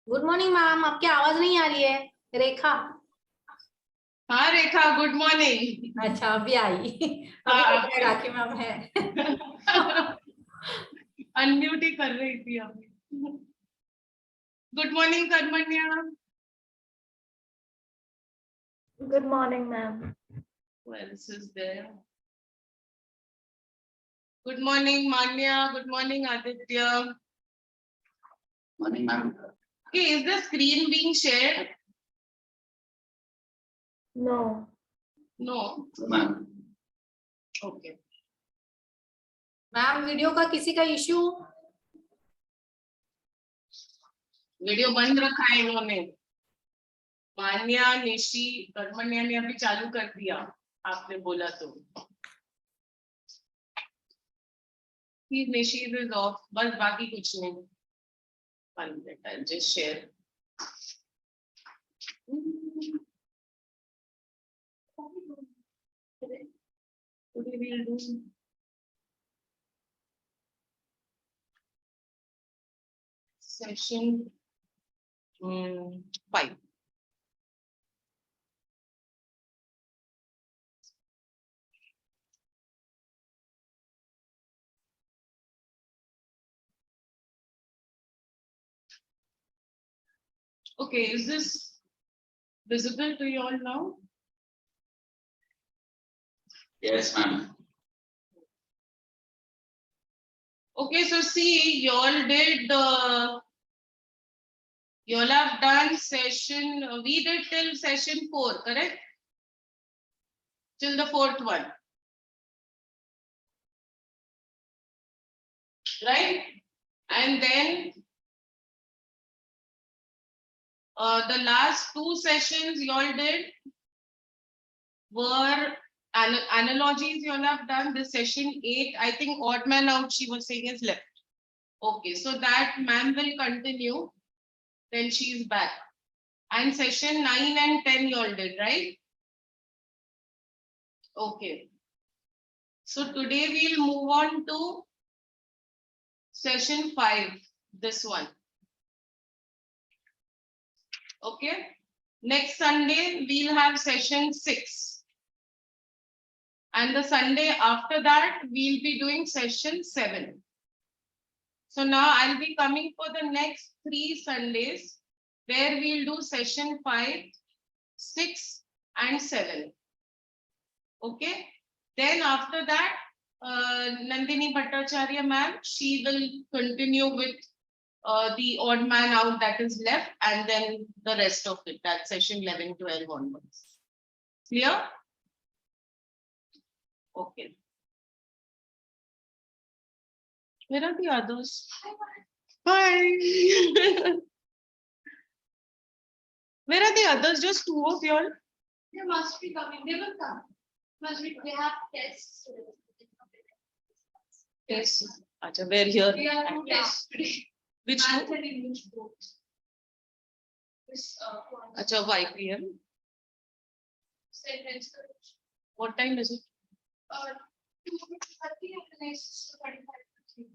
Good morning ma'am, आपकी आवाज नहीं आ रही है। रेखा। हाँ रेखा, गुड मॉर्निंग। अच्छा, अभी आई। अभी हाँ, राखी मैम है। अनम्यूट ही कर रही थी अभी। Good morning Karmanya. Good morning, ma'am. Who else is there? Good morning Manya. Good morning Aditya. Morning, ma'am. Okay, is the screen being shared? No. No. Ma'am. Okay. Ma'am, video का किसी का issue? Video बंद रखा है इन्होंने। मान्या, निशी, कर्मण्या ने अभी चालू कर दिया, आपने बोला तो। निशी इज ऑफ, बस बाकी कुछ नहीं। 1 minute, I'll just share. Today we'll do session 5. Okay, is this visible to you all now? Yes, ma'am. Okay, so see, you all did you all have done session, we did till session 4, correct? Till the 4th one, right? And then the last 2 sessions you all did were analogies. You all have done. This session 8, I think odd man out, she was saying, is left. Okay, so that ma'am will continue, then she is back. And session 9 and 10 you all did, right? Okay, so today we'll move on to session 5, this one. Okay, next Sunday we'll have session 6, and the Sunday after that we'll be doing session 7. So now I'll be coming for the next 3 Sundays where we'll do session 5, 6 and 7. Okay, then after that Nandini Bhattacharya ma'am, she will continue with the odd man out that is left, and then the rest of it, that session 11, 12 onwards. Clear? Okay. Where are the others? Hi. Where are the others? Just 2 of you all? They must be coming. They will come. Must be. They have tests. Yes. Acha, where here? We have 2 tests today. Which Math two? and English both. This Acha, IPM. sentence. What time is it? 2:30 and 6:45.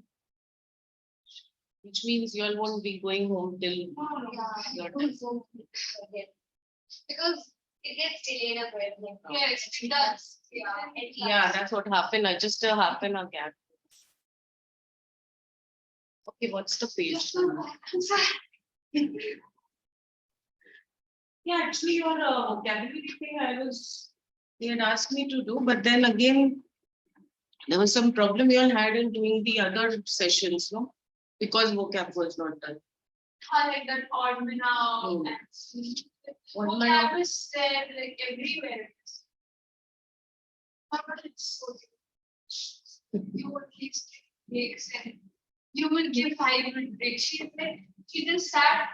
Which means you all won't be going home till your time. Because it gets delayed a bit. Yes, it does. Yeah, that's what happened. I just a half an hour gap. Okay, what's the page? Yeah, actually your vocabulary thing they had asked me to do, but then again there was some problem you all had in doing the other sessions, no? Because vocab was not done. I like that odd now. Vocab is there like everywhere. But it's so you would give breaks and you will give 5-minute breaks. She just sat,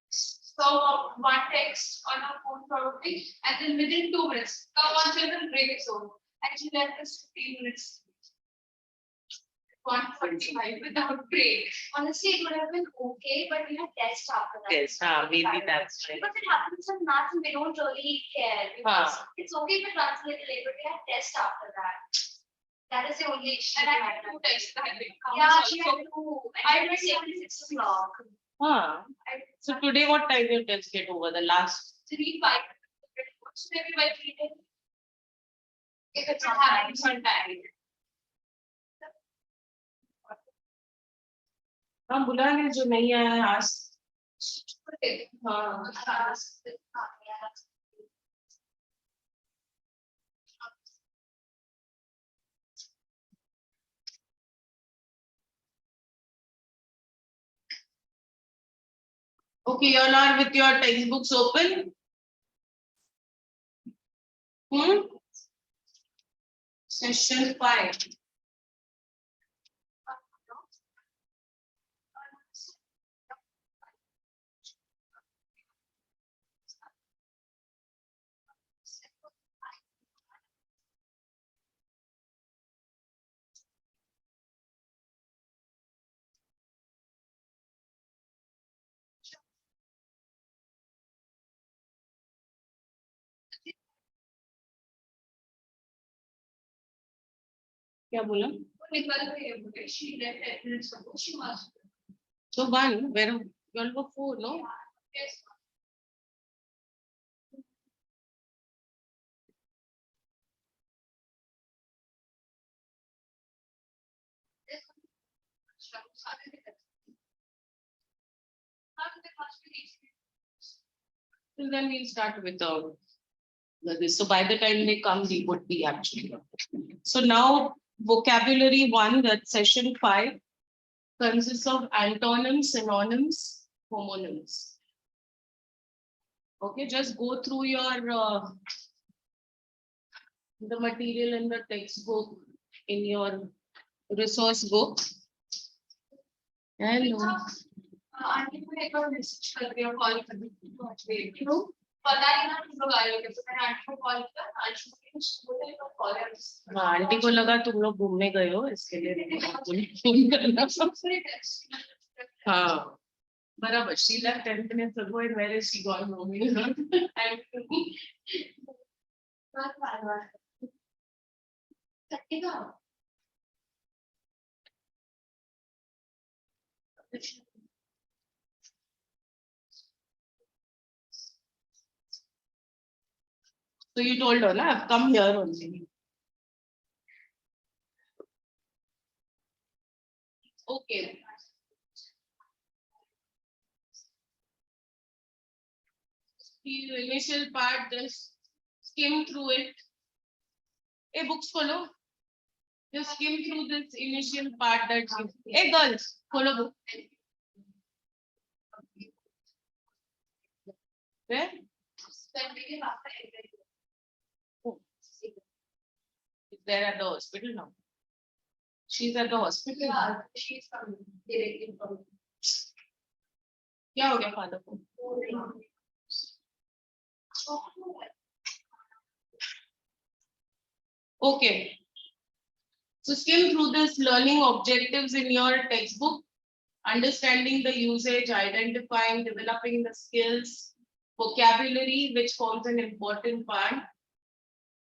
saw one text on her phone probably, and then within 2 minutes, come on, children, break is over. And she left us 15 minutes. 1:45 without break. Honestly, it would have been okay, but we had tests after that. Yes, maybe that's right. Because it happens in maths and we don't really care. Because it's okay if it runs a little late, but we had tests after that. That is the only issue. And I had 2 tests that day. Yeah, she had 2. I I did did 6 o'clock. Huh. So today what time you test get over the last? 3-5. So maybe by 3 days. If it's not happening sometime. हाँ बुला ले जो नहीं आया आज. हाँ. Okay, you all are with your textbooks open. Session 5. क्या बोला? निकल गई है मुझे. She left at minutes ago. She must. So one, where you all were 4, no? Yes. So then we'll start with this. So by the time they come, we would be actually. So now vocabulary 1, that's session 5, consists of antonyms, synonyms, homonyms. Okay, just go through your the material in the textbook in your resource book. Hello. Aunty को एक बार message कर दिया, call कर दी. क्यों? पता नहीं ना तुम लोग आए हो कैसे. मैंने आंटी को कॉल किया. आंटी को स्कूल में कॉल है. हाँ आंटी को लगा तुम लोग घूमने गए हो इसके लिए फोन करना. हाँ बराबर. She left 10 minutes ago and where is she gone roaming around? So you told her, na, I've come here only. Okay. The initial part, just skim through it. Hey, books follow. Just skim through this initial part that you. Hey, girls, follow book. Where? Oh. Is there at the hospital now? She's at the hospital. Yeah, she's from directly from. क्या हो गया father को? Okay. So skim through this learning objectives in your textbook, understanding the usage, identifying, developing the skills, vocabulary, which forms an important part,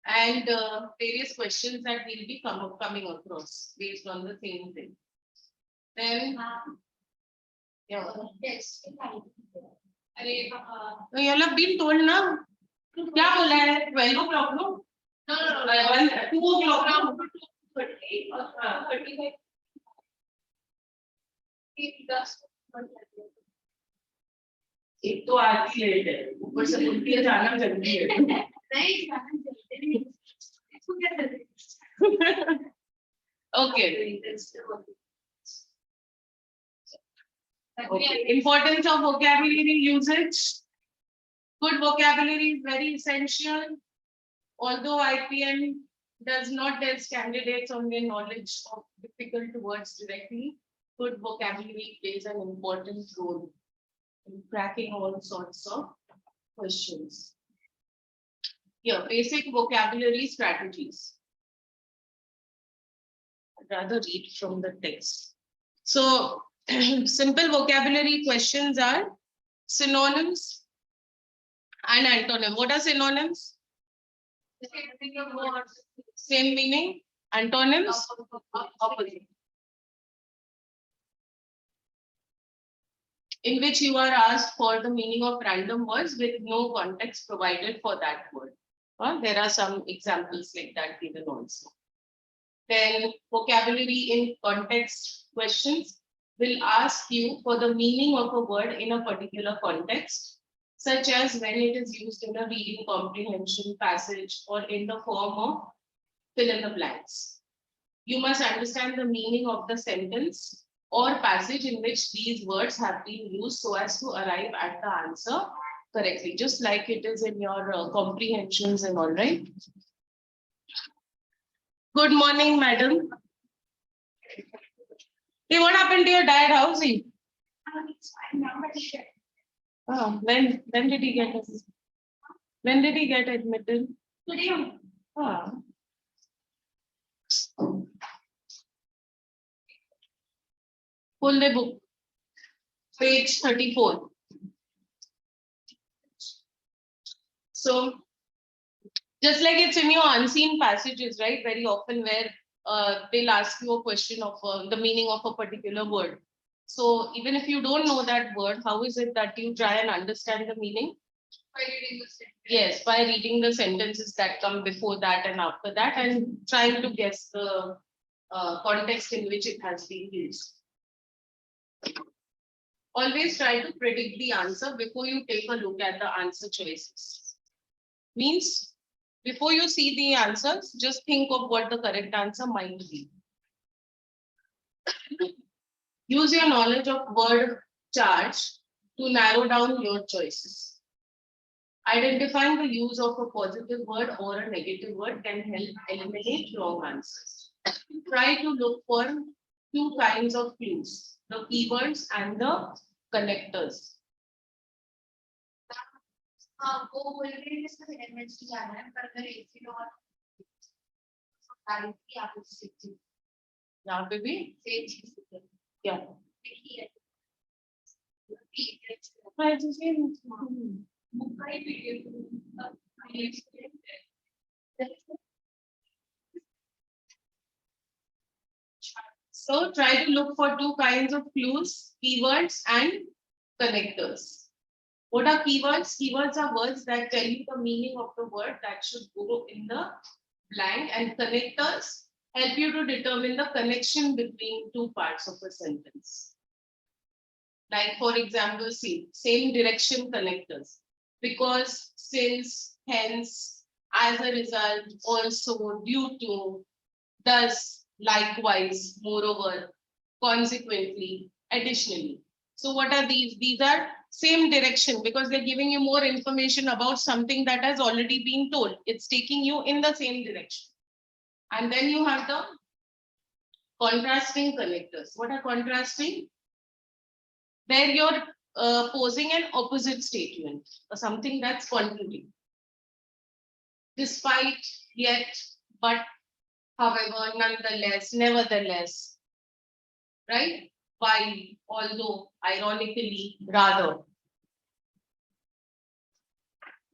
and various questions that will be coming across based on the same thing. Then, yeah. Yes. No, you all have been told ना. क्या बोला है? 12 o'clock no? No. 2 o'clock now. 30 or 35. एक तो आती late है, ऊपर से उल्टी है, जाना जल्दी है. नहीं जाना जल्दी नहीं. इसको क्या करते? Okay. Okay. Importance of vocabulary usage. Good vocabulary is very essential. Although IPM does not test candidates on their knowledge of difficult words directly, good vocabulary plays an important role in cracking all sorts of questions. Here, basic vocabulary strategies. I'd rather read from the text. So, simple vocabulary questions are synonyms and antonym. What are synonyms? Same meaning. Antonyms? Opposite. in which you are asked for the meaning of random words with no context provided for that word. There are some examples like that given also. Then vocabulary in context questions will ask you for the meaning of a word in a particular context, such as when it is used in a reading comprehension passage or in the form of fill in the blanks. You must understand the meaning of the sentence or passage in which these words have been used so as to arrive at the answer correctly, just like it is in your comprehensions and all, right? Good morning, madam. Hey, what happened to your dad? How's he? It's fine now, but shit. When did he get admitted? When did he get admitted? Today, Ah. Pull the book. Page 34. So, just like it's in your unseen passages, right? Very often where they'll ask you a question of the meaning of a particular word. So even if you don't know that word, how is it that you try and understand the meaning? by reading the sentence. Yes, by reading the sentences that come before that and after that and trying to guess the context in which it has been used. Always try to predict the answer before you take a look at the answer choices. Means before you see the answers, just think of what the correct answer might be. Use your knowledge of word charge to narrow down your choices. Identifying the use of a positive word or a negative word can help eliminate wrong answers. Try to look for two kinds of clues, the keywords and the connectors. वो बोल रहे हैं इसमें MH की जाना है पर अगर एसी और सारी की आप उससे चीज यहाँ पे भी सेम चीज क्या देखिए हाँ, जैसे Mumbai video So try to look for two kinds of clues, keywords and connectors. What are keywords? Keywords are words that tell you the meaning of the word that should go in the blank, and connectors help you to determine the connection between two parts of a sentence. Like for example, see, same direction connectors. Because, since, hence, as a result, also, due to, thus, likewise, moreover, consequently, additionally. So what are these? These are same direction because they're giving you more information about something that has already been told. It's taking you in the same direction. And then you have the contrasting connectors. What are contrasting? Where you're posing an opposite statement or something that's contrary. Despite, yet, but, however, nonetheless, nevertheless, right? While, although, ironically, rather.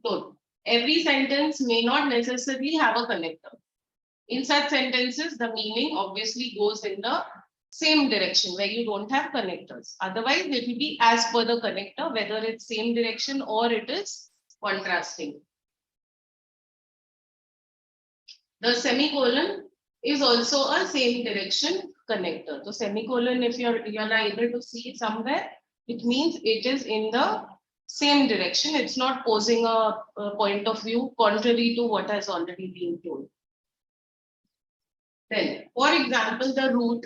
So, every sentence may not necessarily have a connector. In such sentences, the meaning obviously goes in the same direction where you don't have connectors. Otherwise, it will be as per the connector, whether it's same direction or it is contrasting. The semicolon is also a same direction connector. So semicolon, if you're able to see it somewhere, it means it is in the same direction. It's not posing a point of view contrary to what has already been told. Then, for example, the root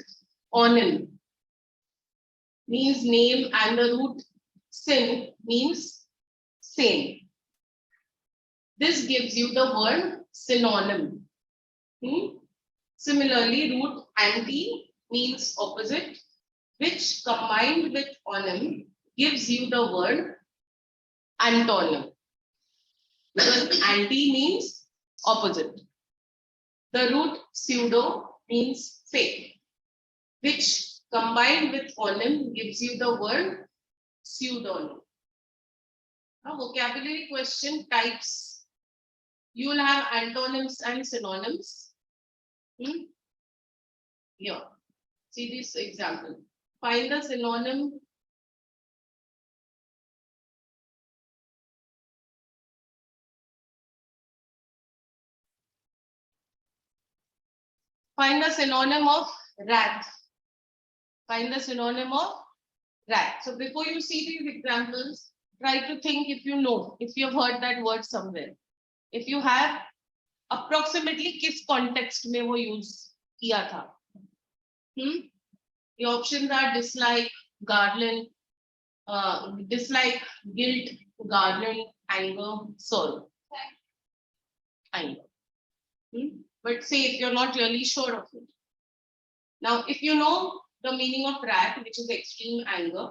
onin means name and the root sin means same. This gives you the word synonym. Similarly, root anti means opposite, which combined with onym gives you the word antonym. Because anti means opposite. The root pseudo means fake, which combined with onym gives you the word pseudonym. Now, vocabulary question types. You will have antonyms and synonyms. Here, see this example. Find the synonym Find the synonym of rat. Find the synonym of rat. So before you see these examples, try to think if you know, if you've heard that word somewhere. If you have, approximately किस context में वो use किया था? The options are dislike, garland, dislike, guilt, garland, anger, sorrow. Anger. But say if you're not really sure of it. Now, if you know the meaning of rat, which is extreme anger,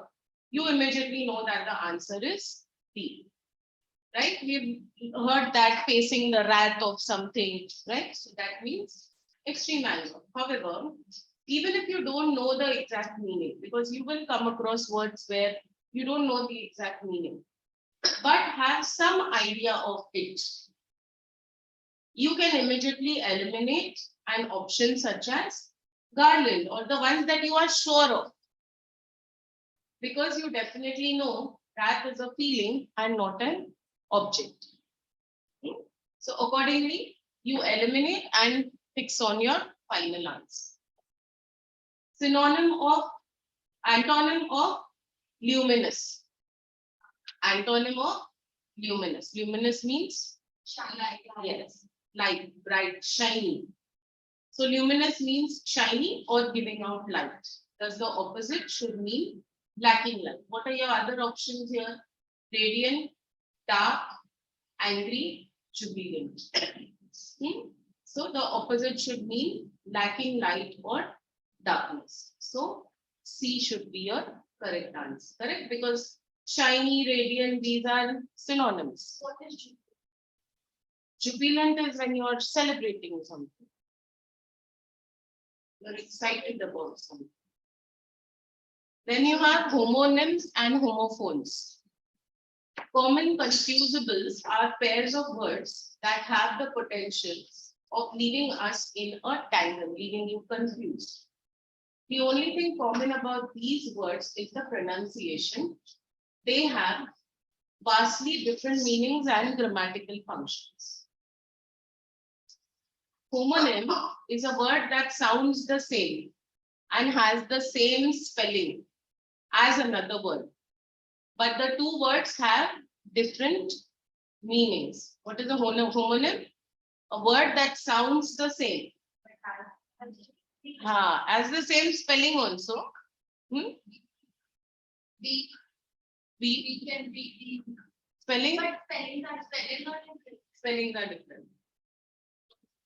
you immediately know that the answer is B. Right? We've heard that facing the wrath of something, right? So that means extreme anger. However, even if you don't know the exact meaning, because you will come across words where you don't know the exact meaning, but have some idea of it, you can immediately eliminate an option such as garland or the ones that you are sure of. Because you definitely know that is a feeling and not an object. So accordingly, you eliminate and fix on your final answer. Antonym of luminous. Antonym of luminous. Luminous means yes, light, bright, shiny. So luminous means shiny or giving out light. Thus the opposite should mean lacking light. What are your other options here? Radiant, dark, angry, jubilant. So the opposite should mean lacking light or darkness. So C should be your correct answer. Correct? Because shiny, radiant, these are synonyms. What is Jubilant is when you are celebrating something. You're excited about something. Then you have homonyms and homophones. Common confusables are pairs of words that have the potential of leaving us in a tangle, leaving you confused. The only thing common about these words is the pronunciation. They have vastly different meanings and grammatical functions. Homonym is a word that sounds the same and has the same spelling as another word, but the two words have different meanings. What is a homonym? A word that sounds the same. As the same spelling also. We can be Spelling? but spelling are different. Spellings are different.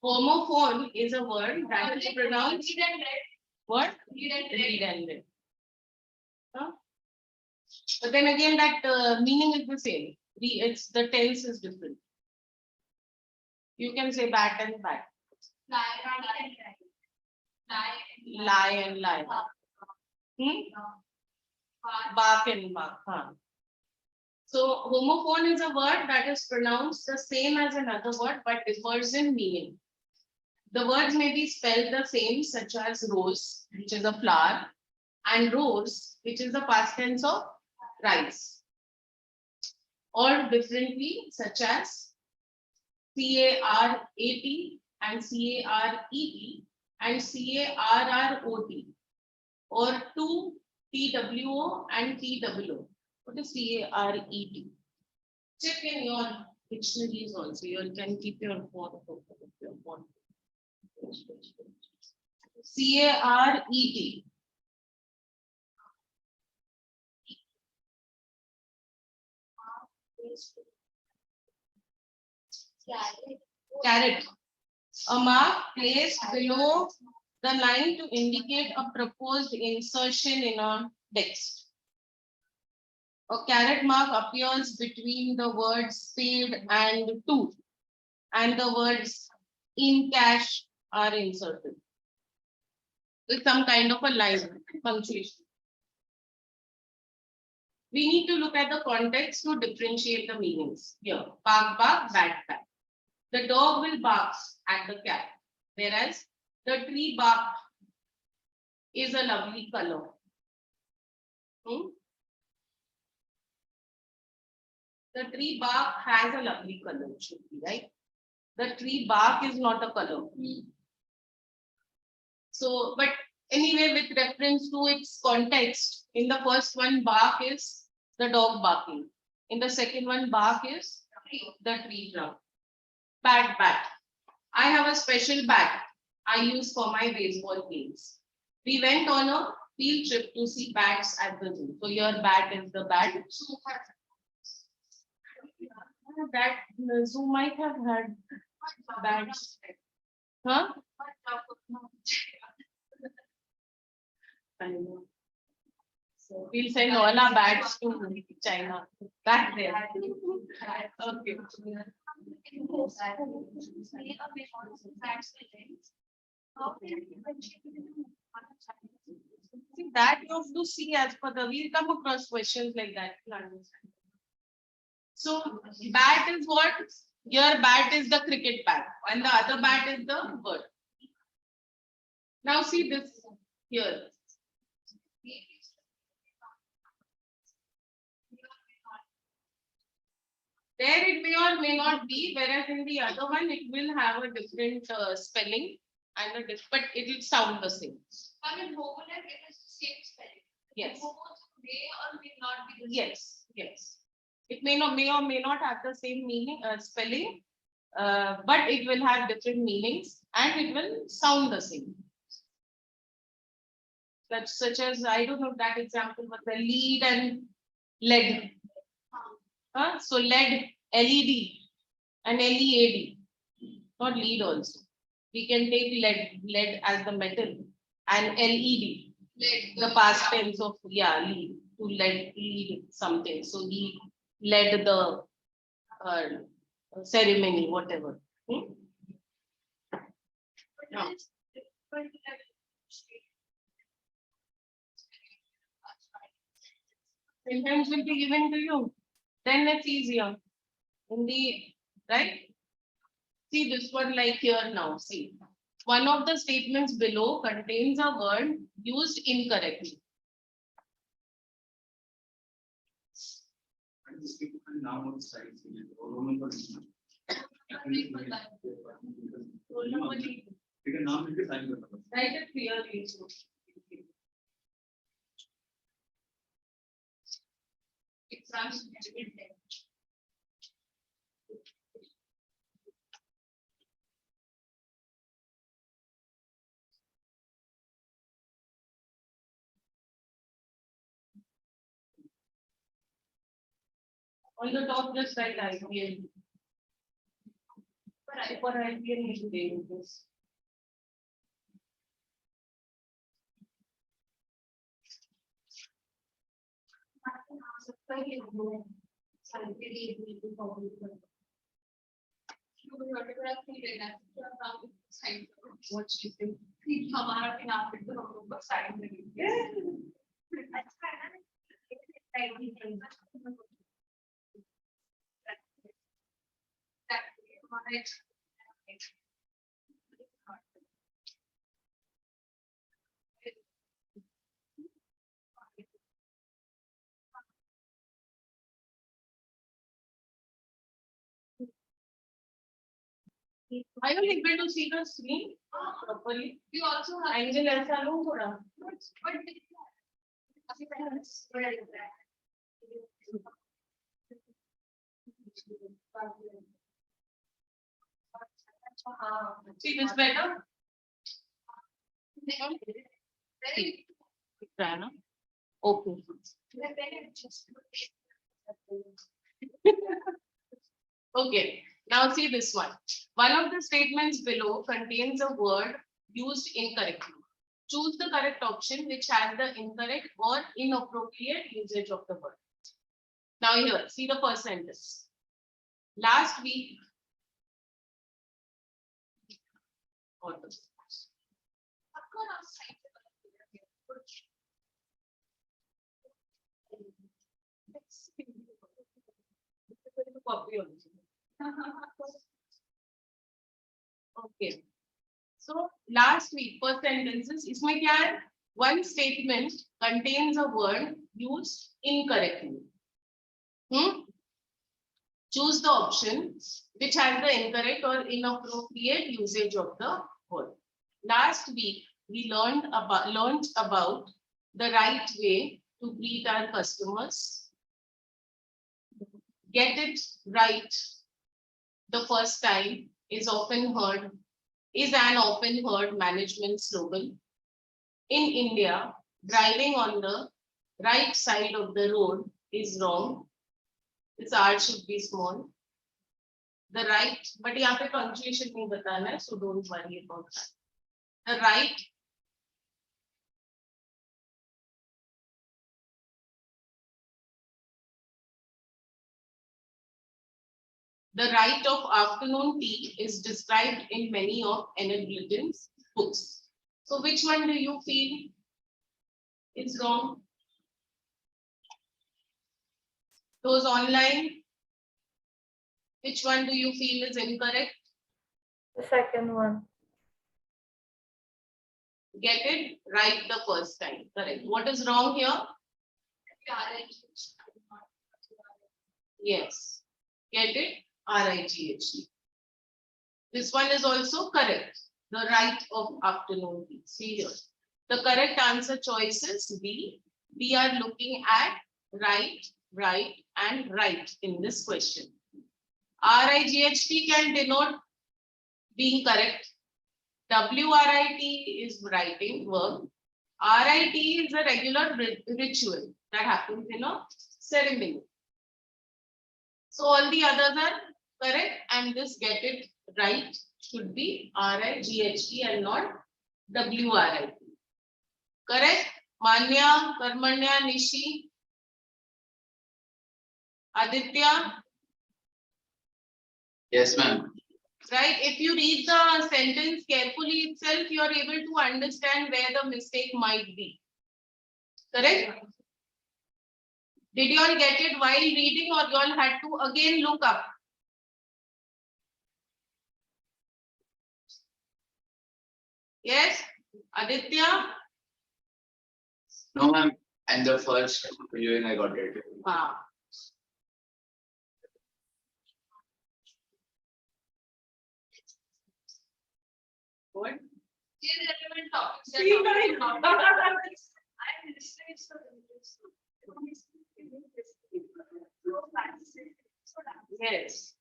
Homophone is a word that is pronounced Read and read. what? Read and Read read. and read. But then again, that meaning is the same. It's the tense is different. You can say bat and bat, Lie and lie. lie and lie, bark and bark. So homophone is a word that is pronounced the same as another word but differs in meaning. The words may be spelled the same, such as rose, which is a flower, and rose, which is the past tense of rice, or differently, such as CARAT and CARET and CARROT, or two TWO and TWO. What is CARET? Check in your dictionaries also. You can keep your phone open if you want. CARET. Carrot. A mark placed below the line to indicate a proposed insertion in a text. A caret mark appears between the words spade and to, and the words in cash are inserted with some kind of a line punctuation. We need to look at the context to differentiate the meanings. Here, bark, bark, bat, bat. The dog will bark at the cat, whereas the tree bark is a lovely color. The tree bark has a lovely color, it should be, right? The tree bark is not a color. So, but anyway, with reference to its context, in the first one, bark is the dog barking. In the second one, bark is the tree trunk. Bat, bat. I have a special bat I use for my baseball games. We went on a field trip to see bats at the zoo. So your bat is the bat. That the zoo might have had bats. Huh? I know. So we'll send all our bats to China. Back there. Okay. See, that you have to see as per the, we'll come across questions like that. So bat is what? Your bat is the cricket bat and the other bat is the bird. Now see this here. There it may or may not be, whereas in the other one it will have a different spelling and but it will sound the same. But in Homonym, it is the same spelling. Yes. Homos may or may not be the same. Yes, yes. It may or may not have the same meaning, spelling, but it will have different meanings and it will sound the same. Such as, I don't know that example, but the lead and lead. So lead, LED and LEAD, not lead also. We can take lead as the metal and LED, the past tense of lead, to lead something. So he led the ceremony, whatever. No. Sentence will be given to you. Then it's easier. In the right. See this one like here now. See, one of the statements below contains a word used incorrectly. Write it clearly. Exams. On the top, just write IPM. For IPM, you should do this. What do you think? Are you able to see the screen properly? We also have. Angle ऐसा लो थोड़ा. See this better? Very. Okay. Okay. Now see this one. One of the statements below contains a word used incorrectly. Choose the correct option which has the incorrect or inappropriate usage of the word. Now here, see the first sentence. Last week, okay. So last week, first sentences, इसमें क्या है? One statement contains a word used incorrectly. Choose the option which has the incorrect or inappropriate usage of the word. Last week, we learned about the right way to greet our customers. Get it right the first time is an often heard management slogan. In India, driving on the right side of the road is wrong. This R should be small. The right, but यहाँ पे punctuation नहीं बताना है, so don't worry about that. The right of afternoon tea is described in many of N.L. Blyton's books. So which one do you feel is wrong? Those online, which one do you feel is incorrect? The second one. Get it right the first time. Correct. What is wrong here? Yes. Get it? RIGHT. This one is also correct. The right of afternoon tea. See here. The correct answer choice is B. We are looking at right, right, and right in this question. RIGHT can denote being correct. WRIT is writing verb. RIT is a regular ritual that happens in a ceremony. So all the others are correct, and this get it right should be RIGHT and not WRIT. Correct? Manya, Karmanya, Nishi, Aditya. Yes, ma'am. Right? If you read the sentence carefully itself, you are able to understand where the mistake might be. Correct? Did you all get it while reading, or you all had to again look up? Yes? Aditya? No, ma'am. And the first viewing, I got it. Wow. What? Irrelevant topics. See, right? I'm listening to Yes.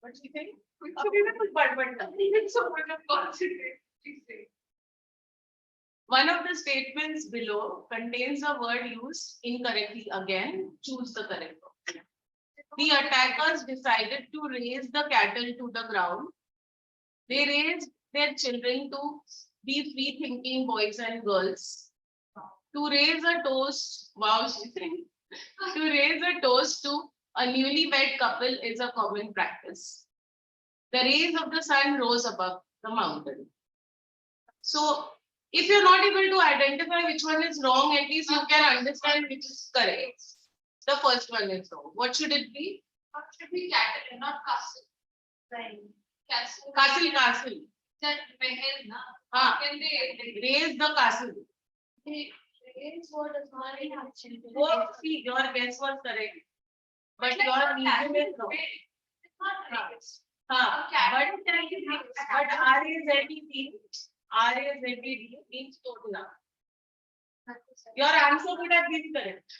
What do you think? One of the statements below contains a word used incorrectly. Again, choose the correct one. The attackers decided to raise the cattle to the ground. They raised their children to be free-thinking boys and girls. To raise a toast, wow, she thinks. To raise a toast to a newlywed couple is a common practice. The rays of the sun rose above the mountain. So, if you're not able to identify which one is wrong, at least you can understand which is correct. The first one is wrong. What should it be? What should be cattle, not castle? Right. Castle. Castle. That mahal, na? Ah. Can they Raise the castle. raise what is not actually? Oh, see, your guess was correct. But your reason is wrong. It's not raised. But RAZED means total. Your answer would have been correct.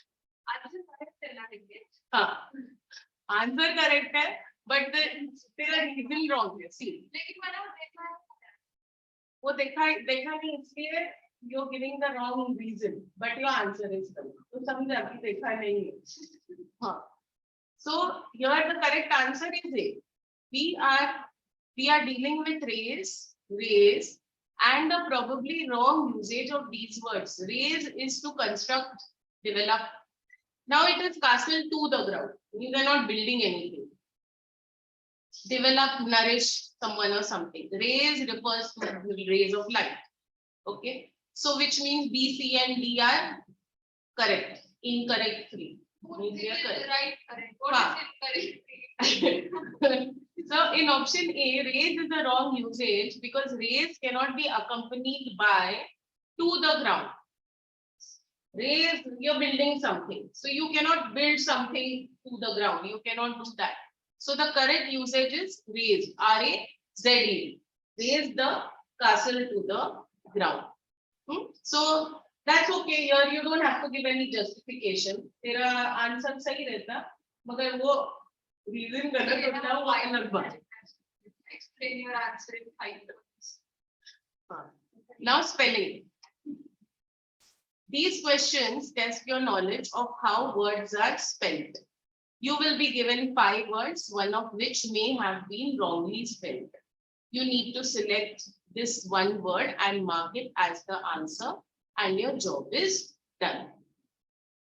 Answer correct है, but still a reason wrong है. See, वो देखा नहीं इसलिए you're giving the wrong reason, but your answer is correct. तो समझा कि देखा नहीं है. हाँ. So here the correct answer is A. We are dealing with raise, and the probably wrong usage of these words. Raise is to construct, develop. Now it is castle to the ground. We are not building anything. Develop, nourish someone or something. Raise refers to rays of light. Okay. So which means B, C, and D are correct. Incorrect 3. Means they are correct. Right, correct. What is incorrect? So in option A, raise is the wrong usage because raise cannot be accompanied by to the ground. Raise, you're building something. So you cannot build something to the ground. You cannot do that. So the correct usage is raise. R-A-Z-E. Raise the castle to the ground. So that's okay. Here you don't have to give any justification. तेरा answer सही रहता, मगर वो reason गलत होता है, वो अलग बात. Explain your answer in 5 minutes. Now spelling. These questions test your knowledge of how words are spelled. You will be given 5 words, one of which may have been wrongly spelled. You need to select this one word and mark it as the answer, and your job is done.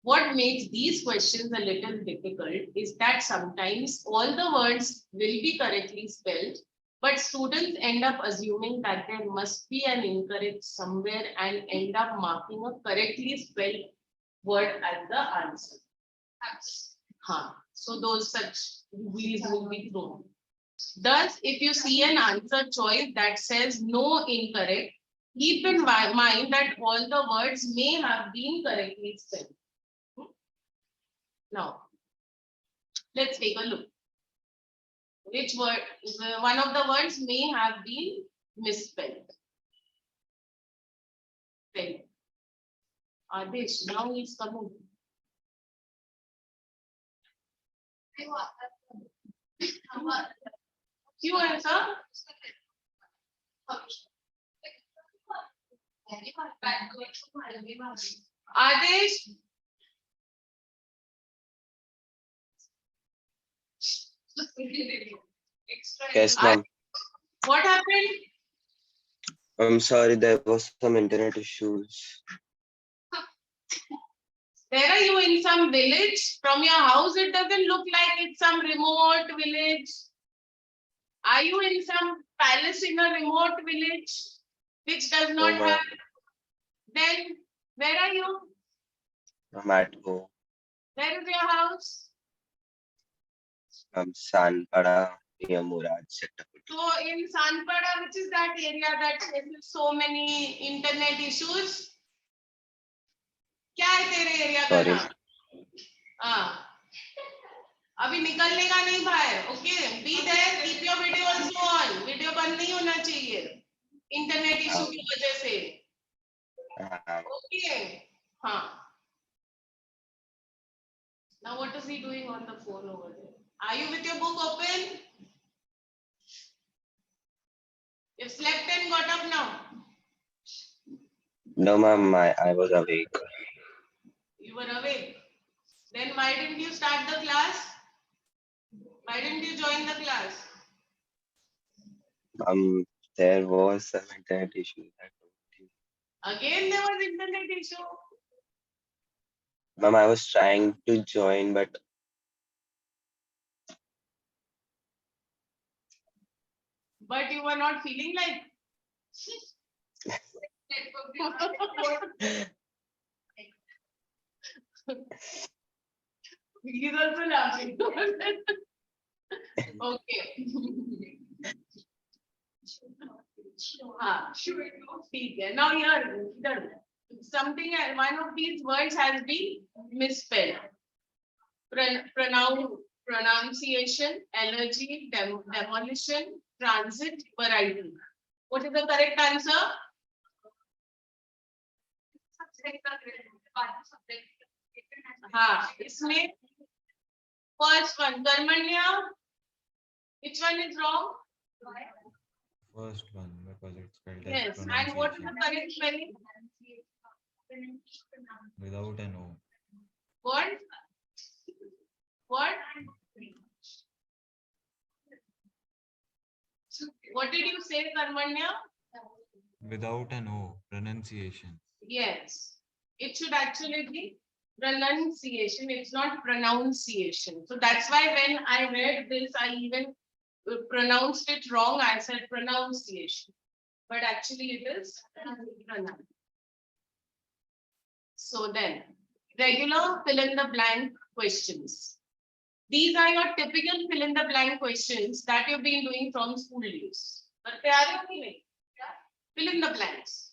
What makes these questions a little difficult is that sometimes all the words will be correctly spelled, but students end up assuming that there must be an incorrect somewhere and end up marking a correctly spelled word as the answer. So those such rules will be thrown. Thus, if you see an answer choice that says no incorrect, keep in mind that all the words may have been correctly spelled. Now, let's take a look. Which word, one of the words may have been misspelled. Adesh, now he's coming. You answer? Adesh? Yes, ma'am. What happened? I'm sorry, there was some internet issues. Where are you, in some village? From your house, it doesn't look like it's some remote village. Are you in some palace in a remote village which does not ma'am. have? Then where are you? I'm at home. Where is your house? I'm Sanpada near Murad sector. So in Sanpada, which is that area that faces so many internet issues? क्या है तेरे area का Sorry. नाम? अभी निकलने का नहीं बाहर. Okay, be there. Keep your video also on. Video बंद नहीं होना चाहिए. इंटरनेट इशू की वजह से. Okay. Now what is he doing on the phone over there? Are you with your book open? You've slept and got up now. No, ma'am, I was awake. You were awake. Then why didn't you start the class? Why didn't you join the class? There was some internet issue. Again there was internet issue. Ma'am, I was trying to join, but You were not feeling like. He's also laughing. Okay. Now here, something, one of these words has been misspelled. Pronunciation, allergy, demolition, transit, variety. What is the correct answer? इसमें first one, Karmanya. Which one is wrong? First one, because it's spelled as Yes, and what is the correct spelling? without an O. What? What? What did you say, Karmanya? Without an O, pronunciation. Yes, it should actually be pronunciation. It's not pronunciation. So that's why when I read this, I even pronounced it wrong. I said pronunciation, but actually it is pronunciation. So then, regular fill in the blank questions. These are your typical fill in the blank questions that you've been doing from school days. But fill in the blanks.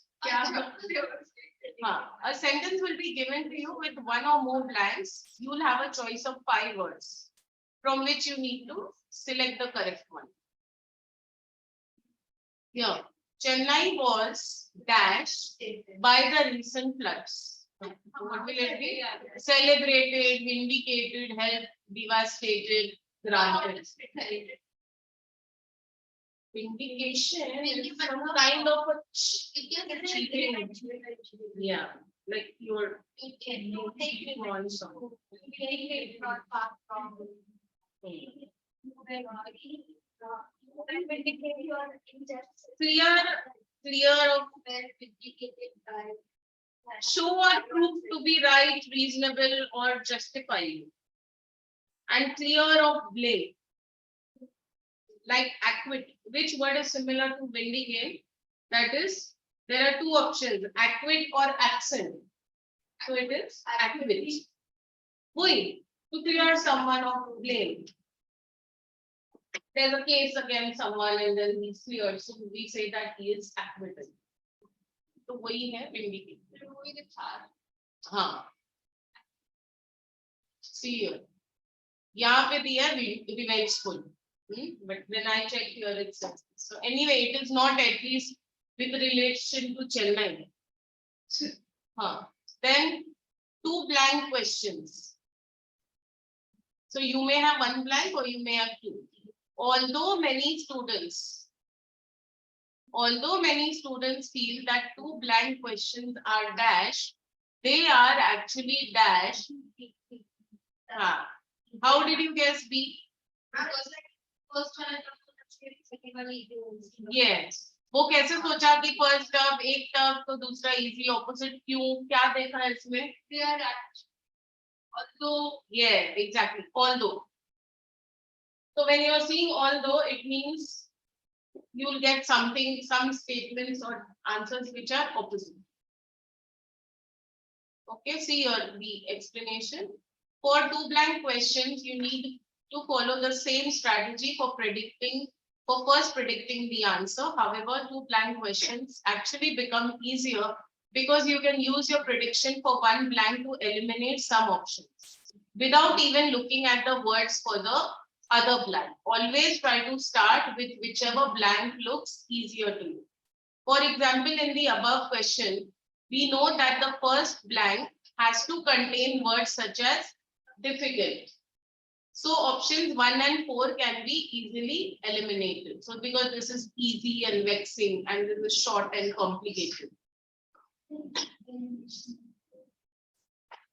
A sentence will be given to you with one or more blanks. You will have a choice of 5 words from which you need to select the correct one. Here, Chennai was dashed by the recent floods. What will it be? Celebrated, vindicated, helped, devastated, granted. Vindication is some kind of a cheating. Yeah, like you're taking on some. Clear of show or prove to be right, reasonable, or justified, and clear of blame. Like acquit, which word is similar to vindicate? That is, there are two options, acquit or absent. So it is acquit. Why? To clear someone of blame. There's a case against someone and then he's cleared, so we say that he is acquitted. तो वही है vindicate. हाँ. See here. यहाँ पे दिया revengeful. But when I check here, it says so. Anyway, it is not at least with relation to Chennai. Then 2 blank questions. So you may have 1 blank or you may have 2. Although many students feel that 2 blank questions are dash, they are actually dash. How did you guess B? First one and second one easy. Yes. वो कैसे सोचा कि first term एक term तो दूसरा easy opposite क्यों क्या देखा इसमें? They are Although, yeah, exactly. Although. So when you are seeing although, it means you will get something, some statements or answers which are opposite. Okay, see here the explanation. For 2 blank questions, you need to follow the same strategy for first predicting the answer. However, 2 blank questions actually become easier because you can use your prediction for 1 blank to eliminate some options without even looking at the words for the other blank. Always try to start with whichever blank looks easier to you. For example, in the above question, we know that the first blank has to contain words such as difficult. So options 1 and 4 can be easily eliminated. So because this is easy and vexing and this is short and complicated.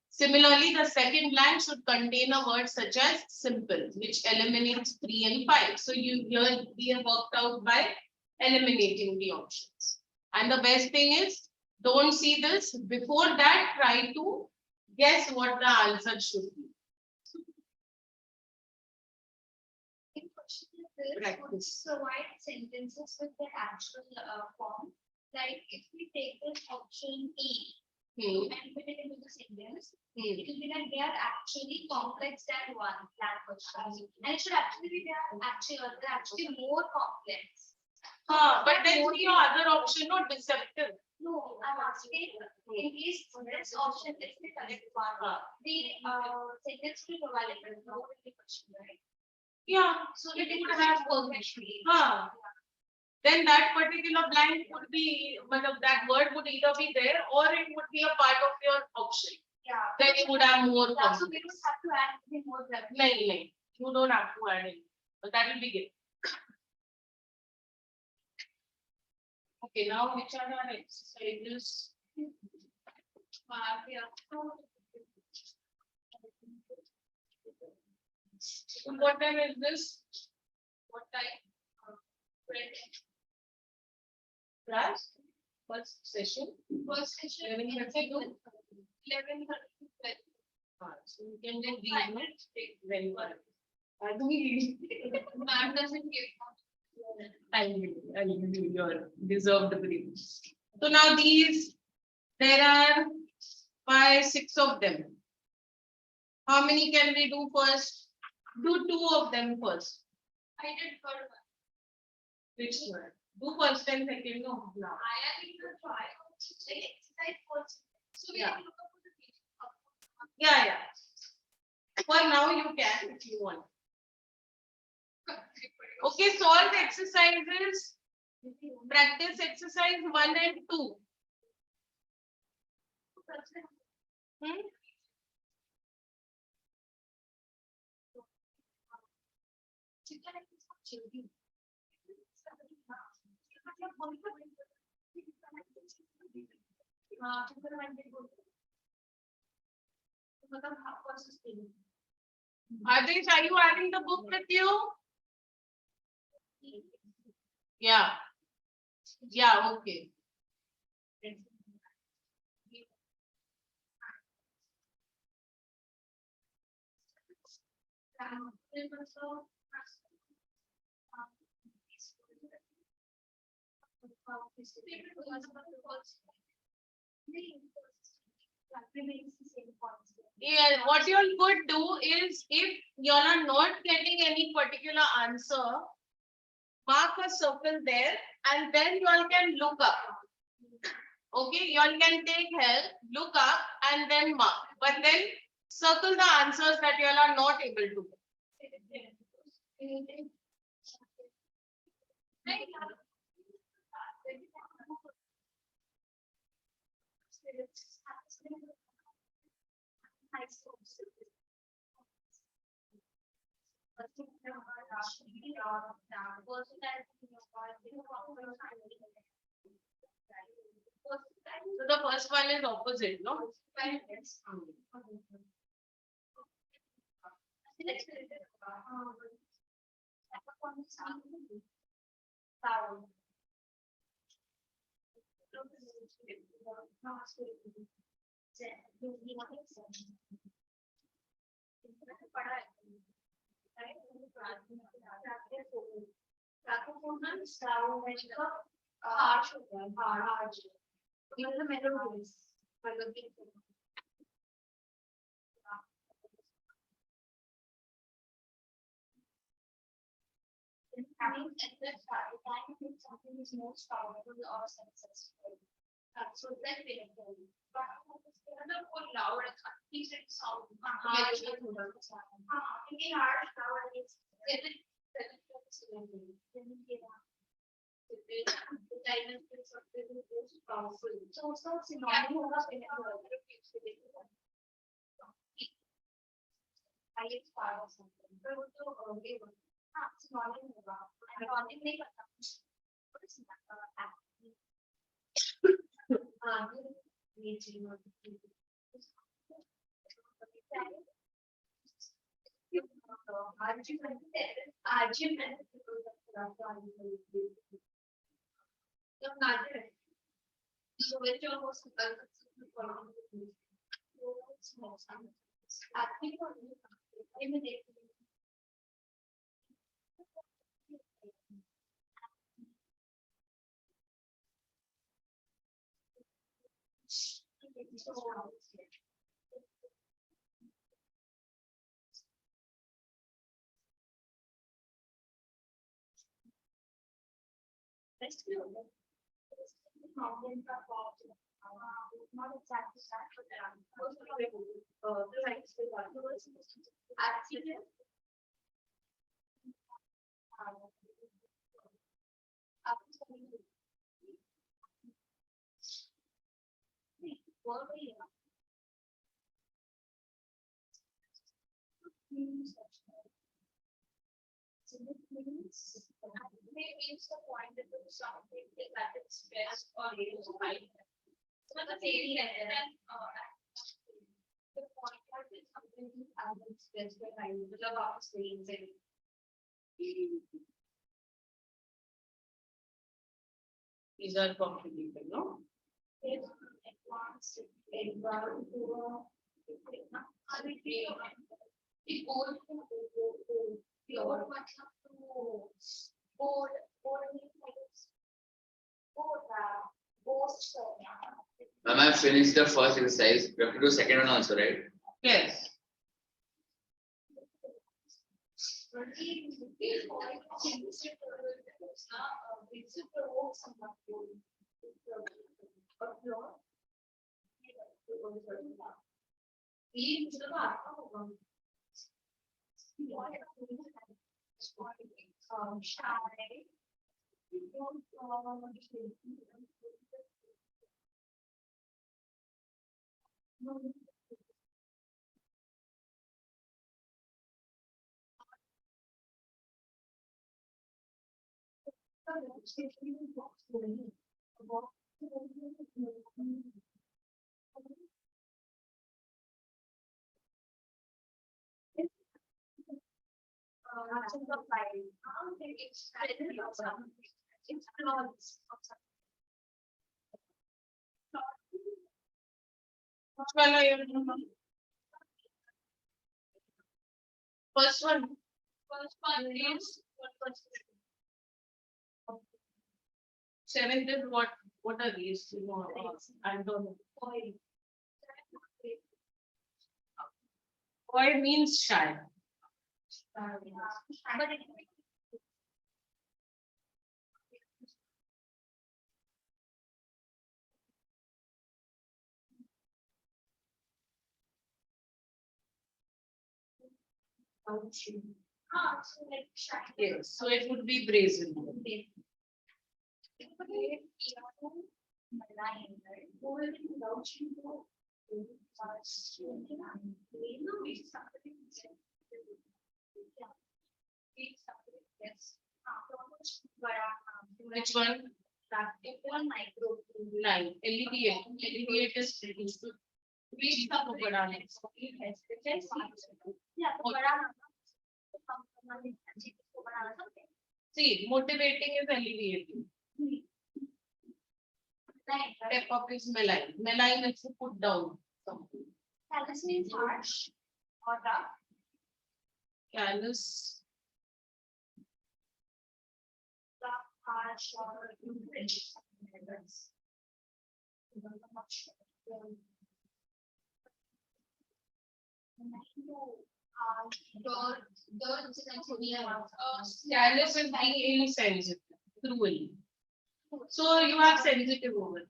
Similarly, the second blank should contain a word such as simple, which eliminates 3 and 5. So we have worked out by eliminating the options. And the best thing is, don't see this. Before that, try to guess what the answer should be. Practice. Provide sentences with their actual form. Like if we take this option E and put it into the sentence, it will be that they are actually complex than one blank question. And it should actually be they're actually more complex. But then your other option, not deceptive. No, I'm asking in case this option is the correct one. The sentence will provide it with no question, right? Yeah. So it would have perfectly. Then that particular blank would be, that word would either be there or it would be a part of your option. Yeah. Then you would have more. Yeah, so we don't have to add anything more. No, you don't have to add it. But that will be good. Okay, now which are our exercises? What time is this? What type? Class? First session? First session. 11:32. 11:30. So you can just read notes. Very well. I do read. Ma'am doesn't give. I'll give you your deserved brief. So now there are 5, 6 of them. How many can we do first? Do 2 of them first. I did third one. Which one? Do first and second. No, now. I need to try. Exercise first. So we Yeah. have to look up for the page. Yeah. For now you can if you want. Okay, solve exercises Practice exercise 1 and 2. Hmm? Adesh, are you having the book with you? Yeah. Yeah, okay. Yeah, what you all could do is if you all are not getting any particular answer, mark a circle there and then you all can look up. Okay, you all can take help, look up and then mark. But then circle the answers that you all are not able to. So the first one is opposite, no? Something is most powerful or successful. So that way, but loud, at least it sounds hard. Thinking hard nowadays. So synonym होगा highest power or something. तो वो तो हाँ synonym होगा. Synonym नहीं पता. What is not exactly that, but there are most of the rights to actually means the point that the something that is best or used by so the theory and then the point that is something that is best by the about saying These are complicated, no? When I finished the first exercise, we have to do second one also, right? Yes. Which one are you doing? First one. First one is Seventh is what? What are these? You know, I don't know. Boy means shy. But it so like shy. Yes, so it would be brazen. Which one? Nine. Alleviate. Alleviate is reduced to which of banana? See, motivating is alleviating. Step up is malign. Malign is to put down something. Callous means harsh or rough. Callous. Rough, harsh or rich. Callous is being insensitive, cruel. So you have sensitive over.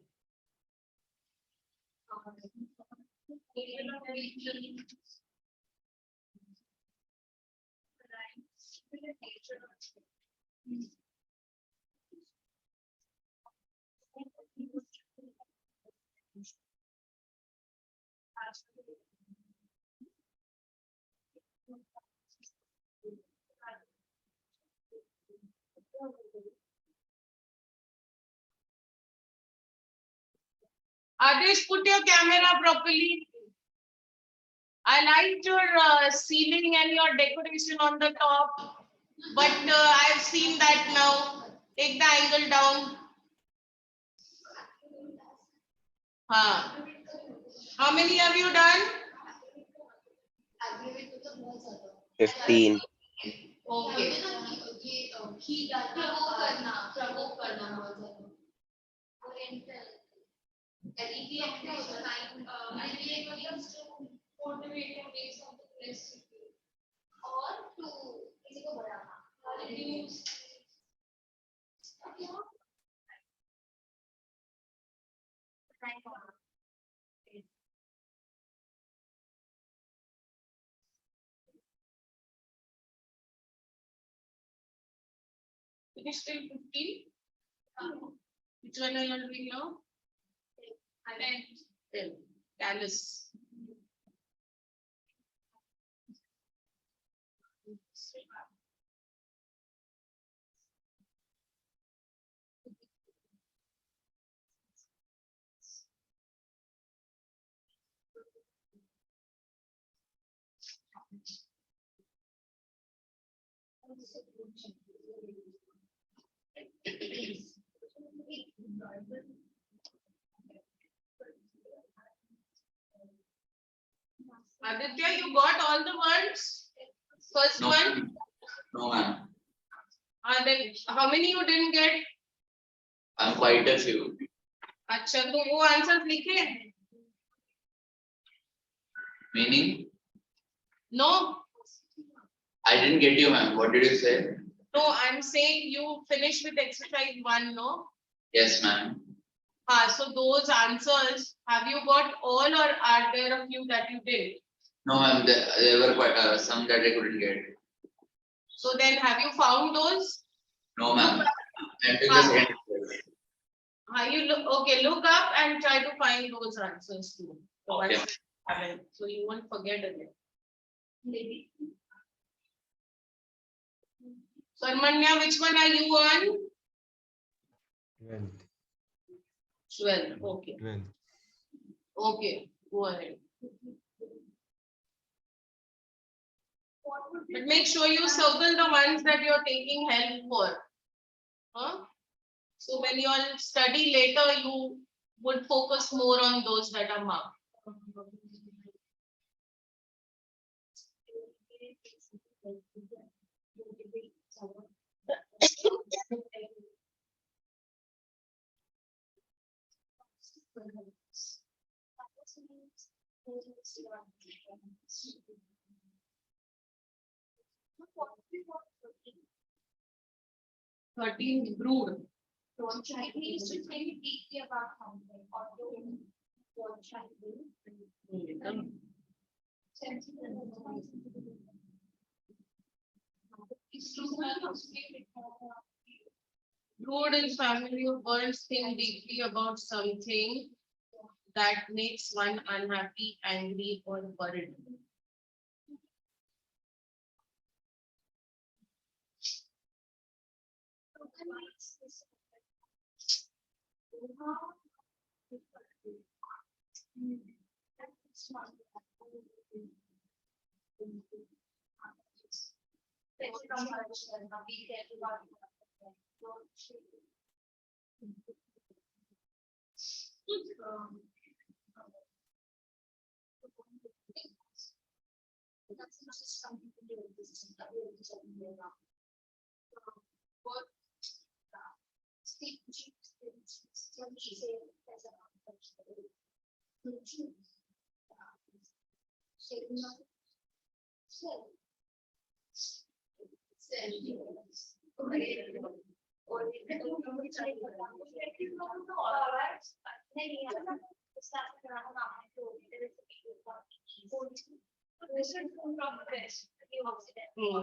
Adesh, put your camera properly. I liked your ceiling and your decoration on the top, but I've seen that now. Take the angle down. How many have you done? 15. Okay. Finish till 15. Which one are you doing now? 10. Callous. Aditya, you got all the words? First No, one? no, ma'am. Then how many you didn't get? I'm quite a few. अच्छा तो वो answer लिखे? Meaning, No. I didn't get you, ma'am. What did you say? No, I'm saying you finish with exercise 1, no? Yes, ma'am. So those answers, have you got all or are there a few that you did? No, ma'am. There were quite some that I couldn't get. So then have you found those? No, ma'am. And we just end. You look okay, look up and try to find those answers too. So Okay. so you won't forget again. Maybe. Sarmanya, which one are you on? 12th. 12. Okay. 12th. Okay. Go ahead. But make sure you circle the ones that you're taking help for. Huh? So when you all study later, you would focus more on those that are marked. Thirteen brood. Don't try to use to tell you deeply about something or don't try to. Brood is family of birds think deeply about something that makes one unhappy, angry, or worried. That's not just something to do with this, that we're just around. Speak to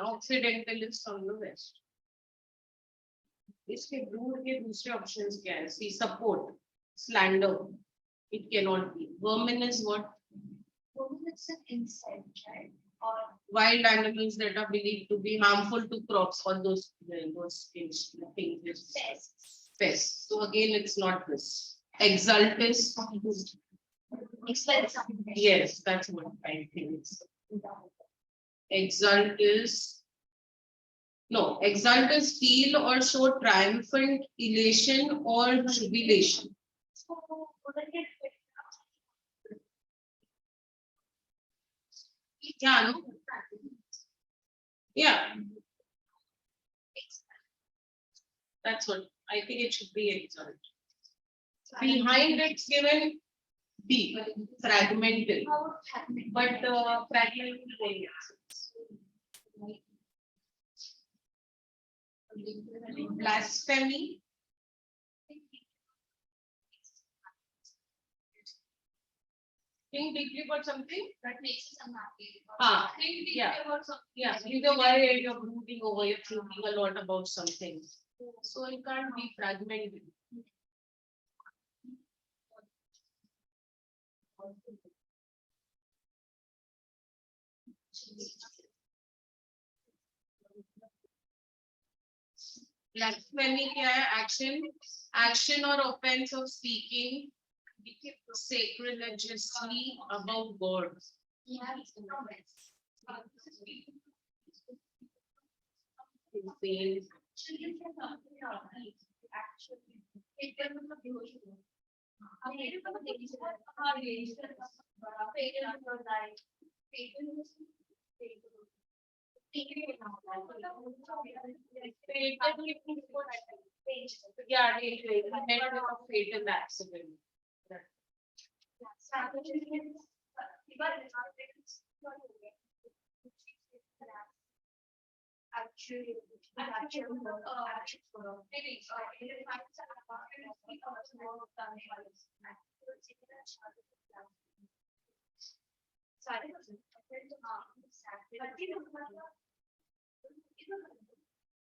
Occidentalist on the west. इसके brood के दूसरे options क्या है? See, support, slander. It cannot be. Vermin is what? It's an insect, right? Or Wild animals that are believed to be harmful to crops, all those things. pests. Pests. So again, it's not this. Exaltus. Expensive. Yes, that's what I think. Exaltus. No, exaltus feel or show triumphant elation or jubilation. Yeah, no? Yeah. That's what I think it should be exalt. Behind it's given B, fragmental. But fragmental blasphemy. Think deeply about something. That makes us unhappy. Think deeply about something. Yeah, either worried, you're brooding over, you're thinking a lot about something. So it can't be fragmented. Blasphemy क्या है? Action or offense of speaking sacrilegiously about God. Yeah, fatal accident.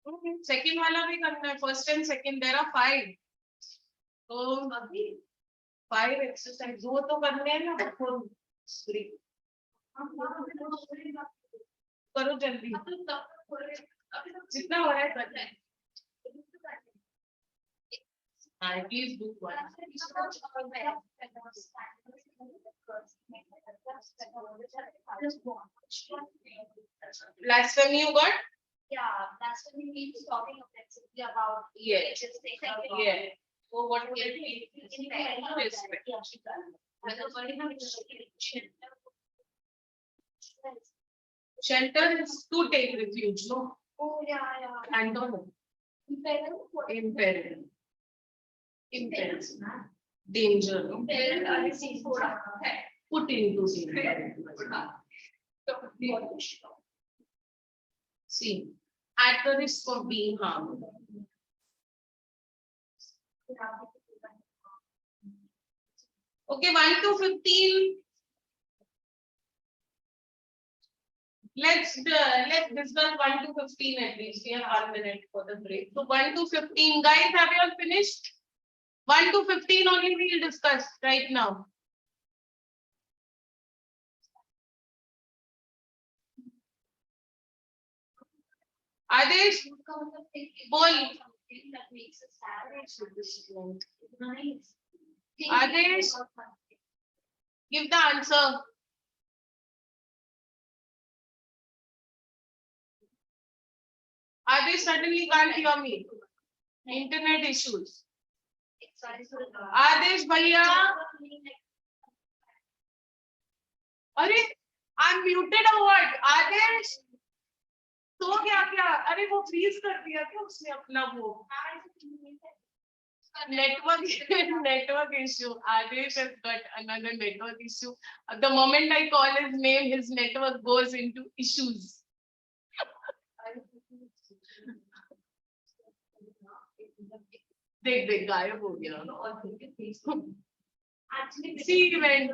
Second वाला भी करना है. First and second there are 5. तो 5 exercise वो तो करने हैं ना. करो जल्दी. जितना हो रहा है करना है. Please do one. Last time you got? Yeah, that's when we were talking offensively about. Yes. Just say Yeah. So what will be? Shelter is to take refuge, no? Oh, yeah. And don't. Imperil. Imperil. Danger, no? Put into danger. See, at the risk of being harmed. Okay, 1 to 15. Let's discuss 1 to 15 at least. We have 1 minute for the break. So 1 to 15, guys, have you all finished? 1 to 15 only we'll discuss right now. Adesh, boy. That makes us sad. Nice. Adesh, give the answer. Adesh suddenly can't hear me. Internet issues. Adesh भैया, अरे I'm muted or what? Adesh, तो क्या? अरे वो freeze कर दिया क्या उसने अपना वो? Network issue. Adesh has got another network issue. The moment I call his name, his network goes into issues. देख गायब हो गया. See event.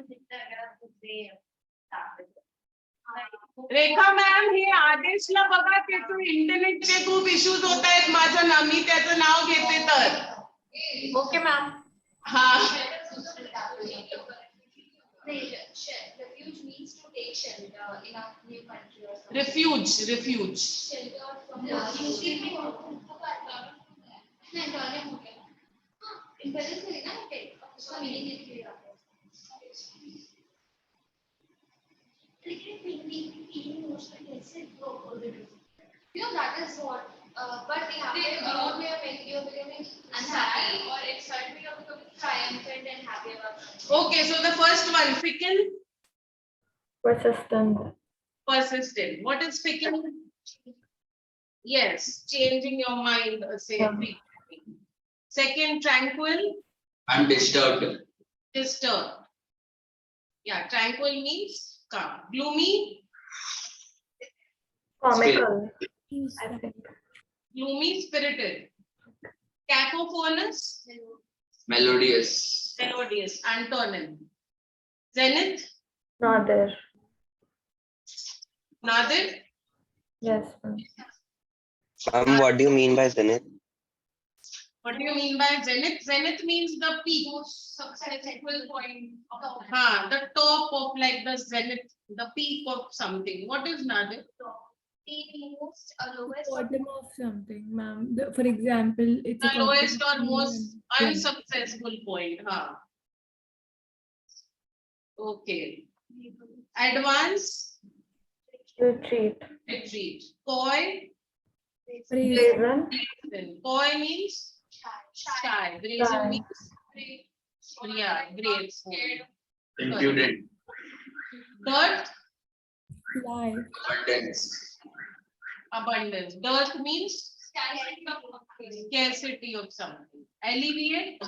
रेखा मॅम हे आदेशला बघा त्याचं इंटरनेटचे खूप इश्यूज होत आहेत. माझं नाव मी त्याचं नाव घेते तर. Okay ma'am. हा. Refuge means to take shelter in a new country or something. Refuge. Shelter from the You know, that is what, but यहाँ पे mood में you're becoming unhappy or excited, you're becoming triumphant and happy about it. Okay, so the first one, fickle, persistent. What is fickle? Yes, changing your mind, say. Second, tranquil. I'm disturbed. Disturbed. Yeah, tranquil means calm. Gloomy. Comical. I think. Gloomy, spirited. Cacophonous. Melodious. Melodious. Antonym. Zenith. Nadir. Nadir. Yes, ma'am. What do you mean by zenith? What do you mean by zenith? Zenith means the peak. Most successful point of the The top of like the zenith, the peak of something. What is Nadir? the most lowest. Bottom of something, ma'am. For example, it's The a lowest or competition most and- unsuccessful point. Okay. Advance. Retreat. Retreat. Coy. Brazen. Brazen. Coy means shy. Brazen Shy. means great. Impudent. Dirt. Lie. Abundance. Abundance. Dirt means scarcity of something. Alleviate.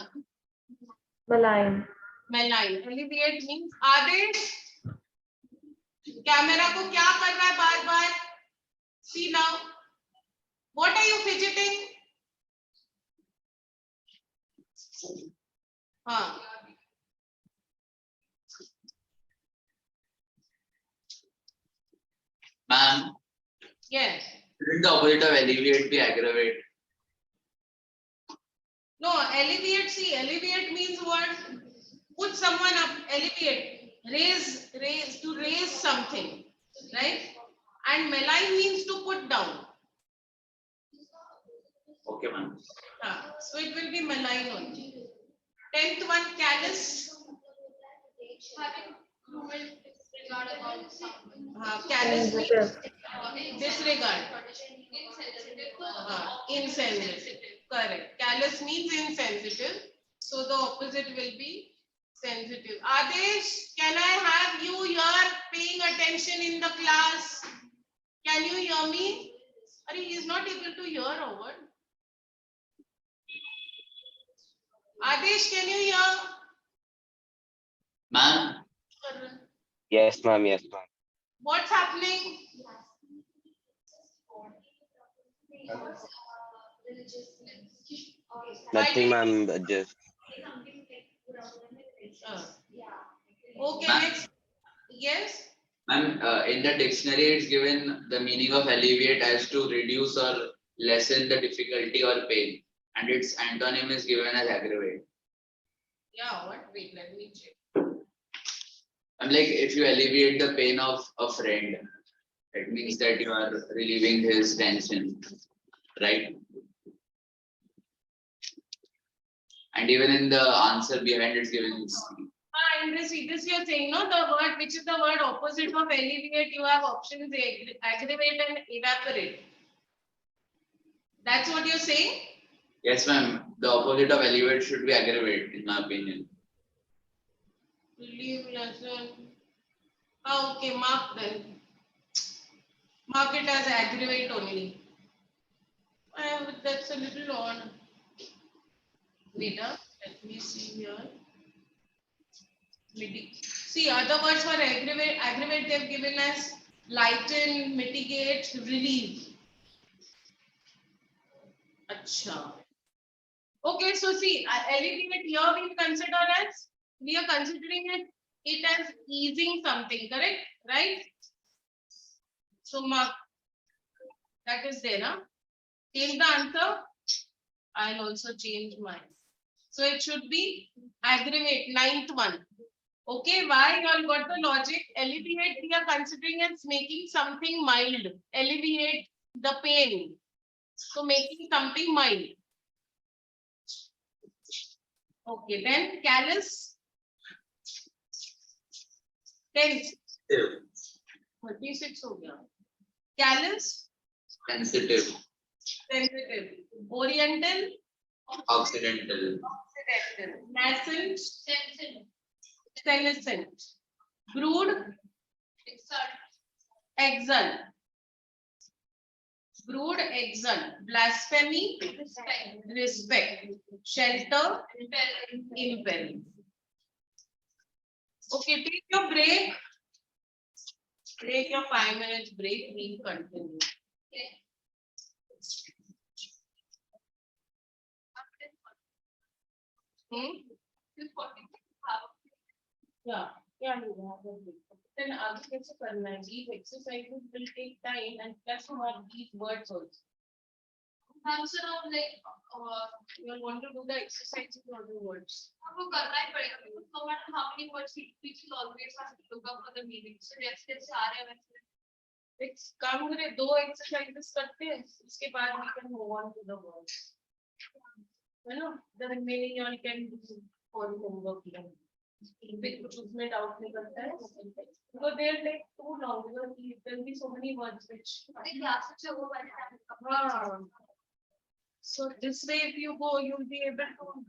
Malign. Malign. Alleviate means Adesh. Camera को क्या कर रहा है बार-बार? See now. What are you fidgeting? हाँ. Ma'am, Yes. Shouldn't the opposite of alleviate be aggravate? No, alleviate, see, alleviate means what? Put someone up, alleviate, raise, to raise something, right? And malign means to put down. Okay, ma'am. So it will be malign only. 10th one, callous. Having cruel disregard about someone. Callous means Sensitive. disregard. Insensitive. Insensitive. Correct. Callous means insensitive. So the opposite will be sensitive. Adesh, can I have you here paying attention in the class? Can you hear me? Are he is not able to hear or what? Adesh, can you hear? Ma'am, Yes, ma'am. Yes, ma'am. What's happening? Nothing, ma'am. Just Okay, Ma'am. next. Yes. ma'am, in the dictionary, it's given the meaning of alleviate as to reduce or lessen the difficulty or pain, and its antonym is given as aggravate. Yeah, what? Wait, let me check. I'm like, if you alleviate the pain of a friend, it means that you are relieving his tension, right? And even in the answer behind it's given. And this you're saying, no, the word, which is the word opposite of alleviate, you have options aggravate and evaporate. That's what you're saying? Yes, ma'am. The opposite of alleviate should be aggravate, in my opinion. Relieve, lessen. Okay, mark then. Mark it as aggravate only. That's a little odd. Wait, let me see here. See, other words for aggravate they've given as lighten, mitigate, relieve. Acha. Okay, so see, alleviate here we consider as, we are considering it as easing something, correct? Right? So mark, that is there, huh? Change the answer. I'll also change mine. So it should be aggravate, 9th one. Okay, why you all got the logic? Alleviate, we are considering as making something mild. Alleviate the pain. So making something mild. Okay, then callous. 10th. 36 हो गया. Callous. Sensitive, Sensitive. Oriental. occidental, Nascent. Sensitive. Senescent. Brood. Exult. Brood, exult. Blasphemy. Respect. Shelter. Impel. Okay, take your break. Take your 5 minutes break. We'll continue. Yeah, yeah, you have a break. Then आगे कैसे करना है? These exercises will take time and plus you have these words also. So now, like, You will want to do the exercises or the words. हमको करना ही पड़ेगा because no matter how many words we will always have to look up for the meaning. So जैसे जैसे आ रहे हैं वैसे It's काम करें 2 exercises करते हैं उसके बाद we can move on to the words. You know, the remaining you all can do for homework. कुछ उसमें doubt नहीं करता है because they'll take too long because there will be so many words which. the classes जो वो वाले हाँ. So this way if you go you'll be able to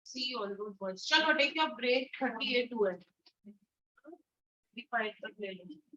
see all those words. Chalo, take your break 38 to it. We find the playlist.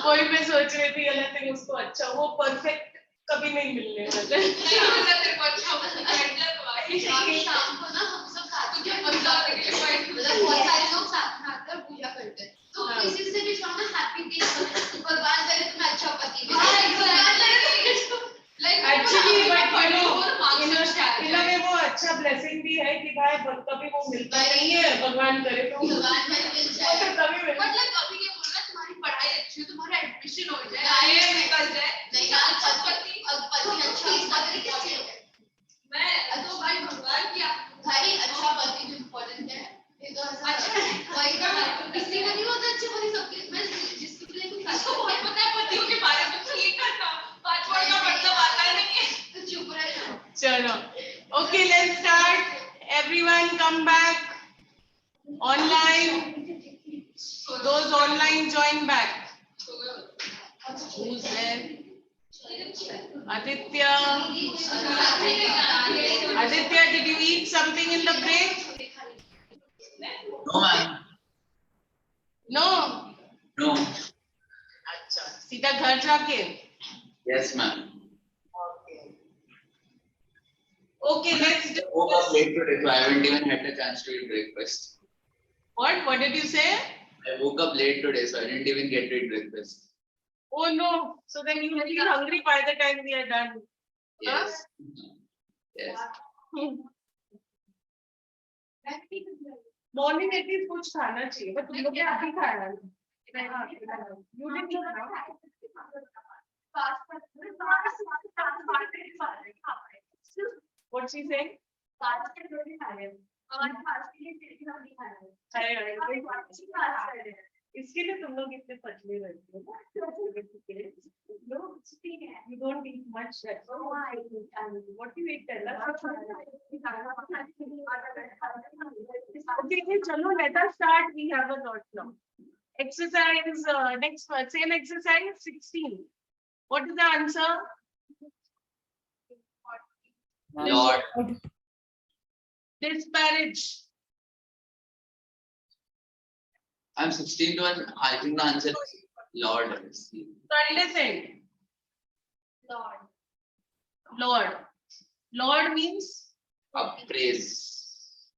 वही मैं सोच रही थी गलत है उसको अच्छा वो परफेक्ट कभी नहीं मिलने वाला शाम को ना हम सब खाते हैं मतलब बहुत सारे लोग साथ में आकर पूजा करते हैं तो हाँ। किसी से भी ना हैप्पी डे भगवान करे तुम्हें अच्छा पति एक्चुअली बट इन अ वे वो अच्छा ब्लेसिंग भी है कि भाई कभी वो मिलता नहीं है भगवान करे तो भगवान में मिल जाए कभी मिल मतलब अभी ये बोल रहा तुम्हारी पढ़ाई अच्छी हो तुम्हारा एडमिशन हो जाए आईएएस निकल जाए नहीं यार पति अच्छा पति क्या है मैं तो भाई भगवान की भाई अच्छा पति जो इम्पोर्टेंट है ये तो अच्छा है वही तो किसी को नहीं होता अच्छे पति सबके मैं जिसके लिए कुछ अच्छा बहुत पता है पतियों के बारे में तो ये करना पांच वर्ड का मतलब आता ही नहीं है तो चुप रह जाओ चलो okay let's start everyone come back online those online join back who's there Aditya did you eat something in the break No, ma'am. no No. अच्छा सीधा घर जाके Yes, ma'am. okay let's do I woke up late today, so I haven't even had a chance to eat breakfast. what did you say I woke up late today, so I didn't even get to eat breakfast. oh no so then you will be hungry by the time we are done Yes. Yes. Morning at least कुछ खाना चाहिए but तुम लोग ने अभी खाया you didn't what she saying इसके लिए तुम लोग इतने पतले रहते हो you don't eat much what do you eat tell us okay chalo let us start we have a lot now exercise next one same exercise 16 what is the answer Lord. disparage I'm 16 to 1. I think the answer is Lord. condescend lord means Appraise.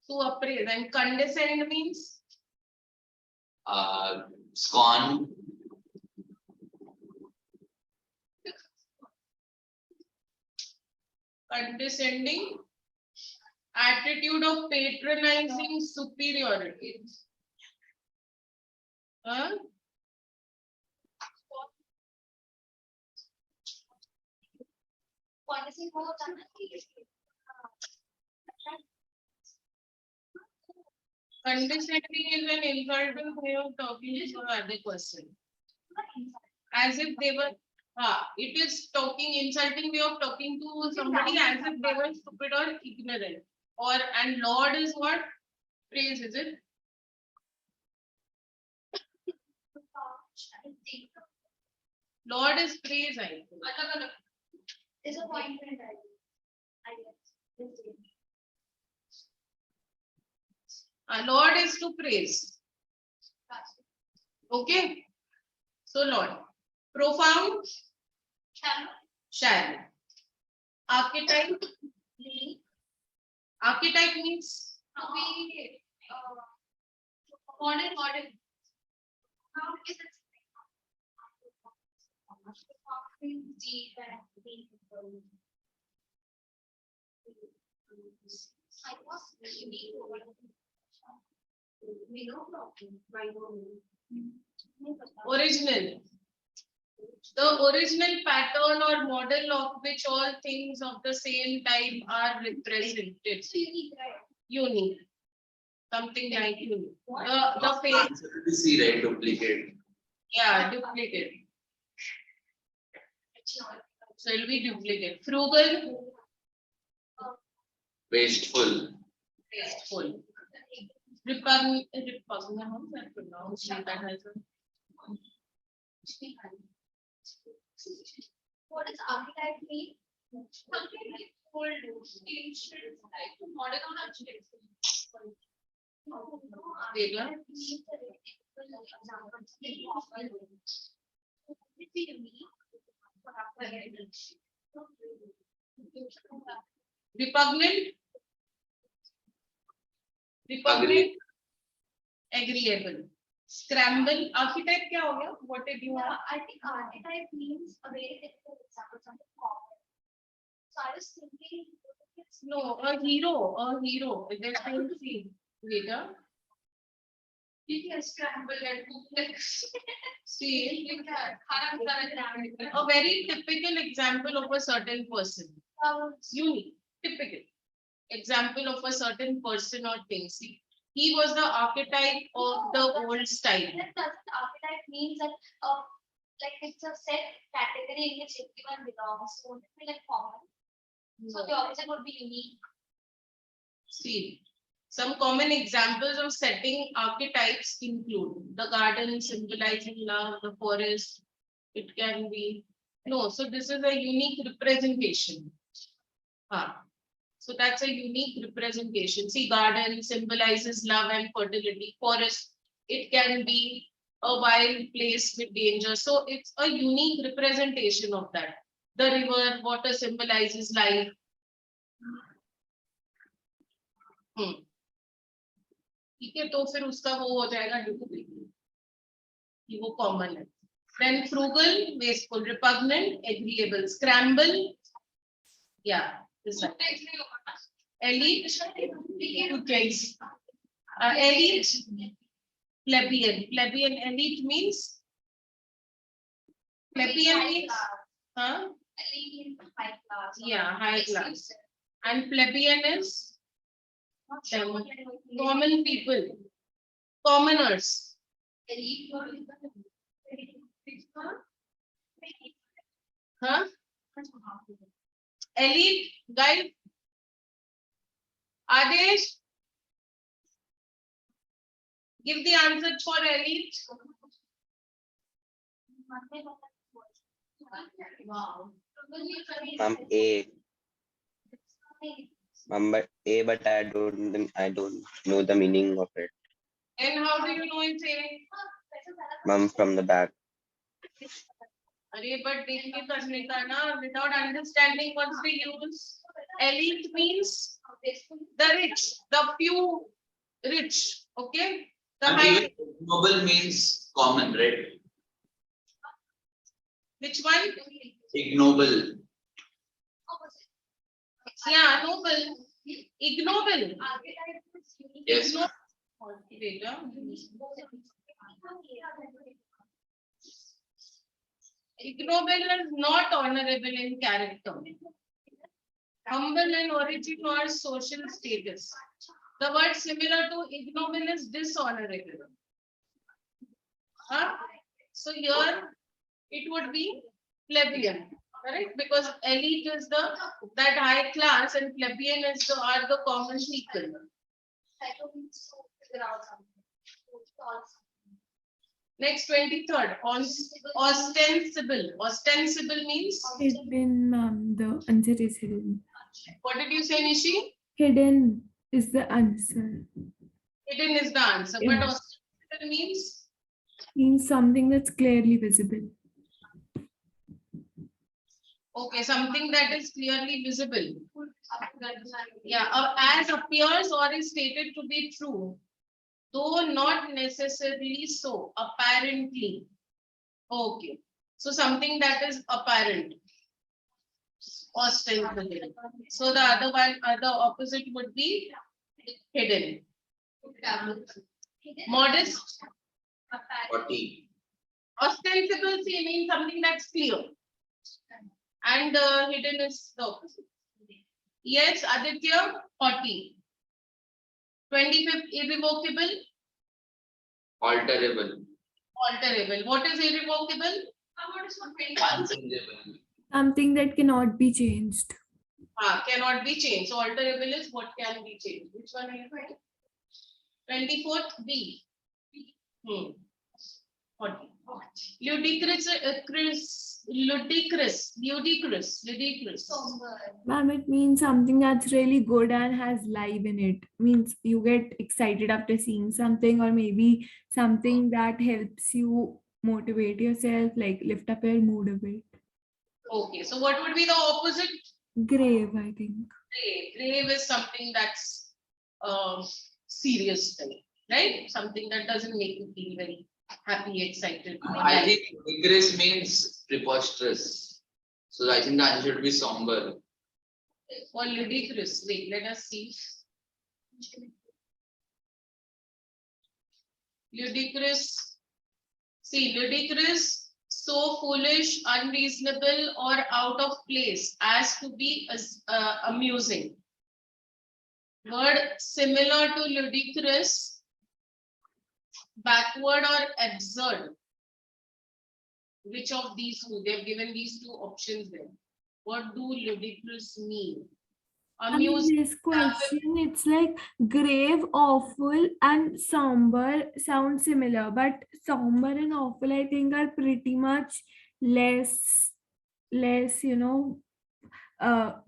to appraise and condescend means Scorn. condescending attitude of patronizing superiority huh? Condescending is an insulting way of talking to another person as if they were it is talking insulting way of talking to somebody as if they were stupid or ignorant or and lord is what praise is it lord is praise I think disappointment I guess lord is to praise okay so lord profound shallow archetype archetype means model how is it deep and meaningful. I was really original the original pattern or model of which all things of the same type are represented unique something like unique the face Answer to C, right? Duplicate. yeah duplicate so it will be duplicate frugal Wasteful. wasteful repugnant I pronounce that as a what does archetype mean? Something like old, ancient, like modern or Vega. Repugnant. Repugnant. Agreeable. Scramble. Archetype क्या हो गया? What did you have? I think archetype means a very difficult example, something common. So I was thinking, No, a hero. A hero. That's how you see later. You can scramble and complex. See, You can. a very typical example of a certain person. Unique, typical example of a certain person or thing. See, he was the archetype of the old style. That doesn't archetype means that like it's a set category in which everyone belongs. So it will be like common. So the opposite would be unique. See, some common examples of setting archetypes include the garden symbolizing love, the forest. It can be no. So this is a unique representation. So that's a unique representation. See, garden symbolizes love and fertility. Forest, it can be a wild place with danger. So it's a unique representation of that. The river, water symbolizes life. ठीक है, तो फिर उसका वो हो जाएगा कि वो कॉमन है. Then frugal, wasteful, repugnant, agreeable, scramble. Yeah, this one. Elite, two things. Elite, plebeian. Plebeian, elite means? Plebeian means? Huh? Elite means high class. Yeah, high class. And plebeian is? Common people. Commoners. Elite. Huh? Elite, guys. Adesh, give the answer for elite. Wow. A. But A, but I don't know the meaning of it. And how do you know it's A? From the back. Arey, but देखने करने का ना, without understanding what's the use. Elite means the rich, the few rich. Okay. The And high. even noble means common, right? Which one? Ignoble. Yeah, noble. Ignoble. Yes. Ignoble is not honorable in character. Humble in origin or social status. The word similar to ignoble is dishonorable. Huh? So here it would be plebeian, correct? Because elite is that high class and plebeian is are the common people. Next 23rd, ostensible. Ostensible means? Hidden, ma'am. The answer is hidden. What did you say, Nishi? Hidden is the answer. Hidden is the answer. Yeah. But ostensible means? Means something that's clearly visible. Okay, something that is clearly visible. Yeah, as appears or is stated to be true, though not necessarily so, apparently. Okay, so something that is apparent. Ostensible. So the other one, the opposite would be hidden. Modest. 40. Ostensible means something that's clear. And hidden is the opposite. Yes, Aditya, 40. 25th, irrevocable. Alterable. Alterable. What is irrevocable? Unchangeable. Something that cannot be changed. Cannot be changed. So alterable is what can be changed. Which one are you trying? 24th, B. 40. Ludicrous ludicrous, ludicrous, ludicrous. Somber. Ma'am, it means something that's really good and has life in it. Means you get excited after seeing something, or maybe something that helps you motivate yourself, like lift up your mood a bit. Okay, so what would be the opposite? Grave, I think. Grave. Grave is something that's serious thing, right? Something that doesn't make you feel very happy, excited. or I like- think rigorous means preposterous. So I think the answer should be somber. or ludicrous. Wait, let us see. Ludicrous. See, ludicrous, so foolish, unreasonable, or out of place as to be amusing. Word similar to ludicrous, backward or absurd. Which of these two? They've given these two options there. What do ludicrous mean? I mean, Amusing. this question, it's like grave, awful, and somber sound similar, but somber and awful, I think, are pretty much less,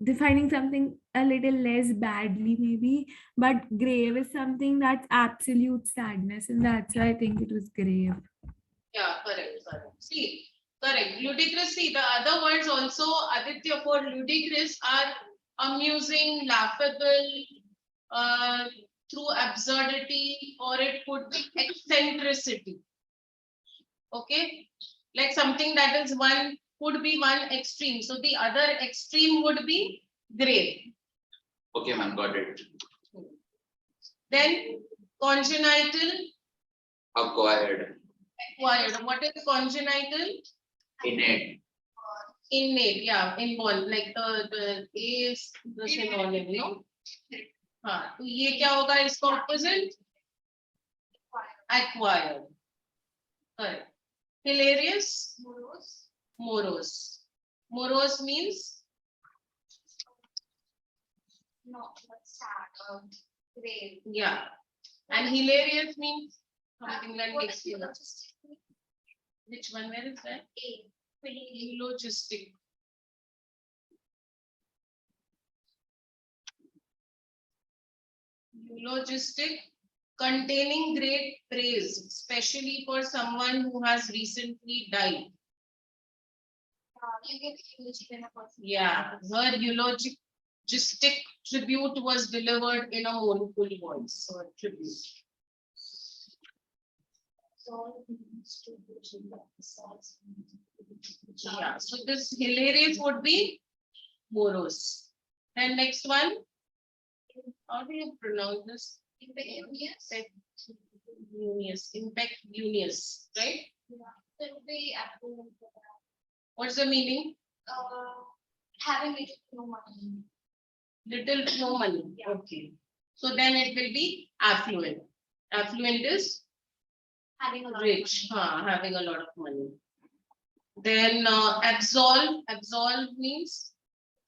defining something a little less badly, maybe. But grave is something that's absolute sadness, and that's why I think it was grave. Yeah, correct, correct. See, correct. Ludicrous. See, the other words also, Aditya, for ludicrous are amusing, laughable, through absurdity, or it could be eccentricity. Okay, like something that is one could be one extreme. So the other extreme would be grave. Okay, ma'am, got it. Then congenital, Acquired, acquired. What is congenital? innate, Innate, yeah, inborn, like the A is the synonym, no? हाँ, तो ये क्या होगा इसका opposite? Acquired. Correct. Hilarious, Morose. morose. Morose means No, but sad. Grave. yeah, and hilarious means something that What makes is you laugh. eulogistic? Which one? Where is that? A. Pretty. Eulogistic. Eulogistic, containing great praise, especially for someone who has recently died. You give eulogy when a person. Yeah, her eulogistic tribute was delivered in a mournful voice. So tribute. So it means to do the sad. Yeah, so this hilarious would be morose. And next one, how do you pronounce this? Impecunious. Impecunious, right? It would be affluent. What's the meaning? Having little to no money. Little to no money. Yeah. Okay. So then it will be affluent. Affluent is Having a lot rich, of money. having a lot of money. Then absolve. Absolve means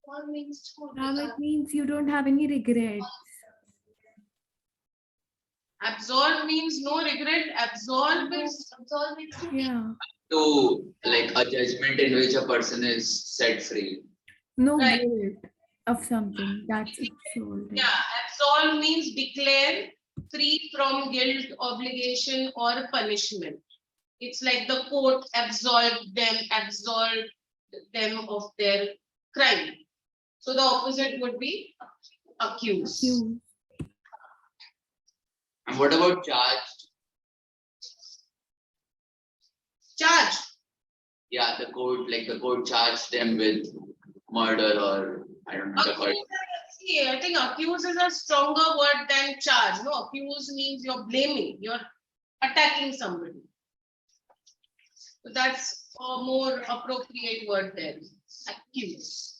All means to Ma'am, it means you don't have any regrets. absolve means no regret. Absolve is absolve means to Yeah. to like a judgment in which a person is set free. No Right. guilt of something. That's absolved. yeah. Absolve means declare free from guilt, obligation, or punishment. It's like the court absolved them of their crime. So the opposite would be accused. You. And what about charged? Charged. Yeah, the court charged them with murder or I don't know the court. See, I think accuse is a stronger word than charge. No, accuse means you're blaming, you're attacking somebody. So that's a more appropriate word there. Accuse.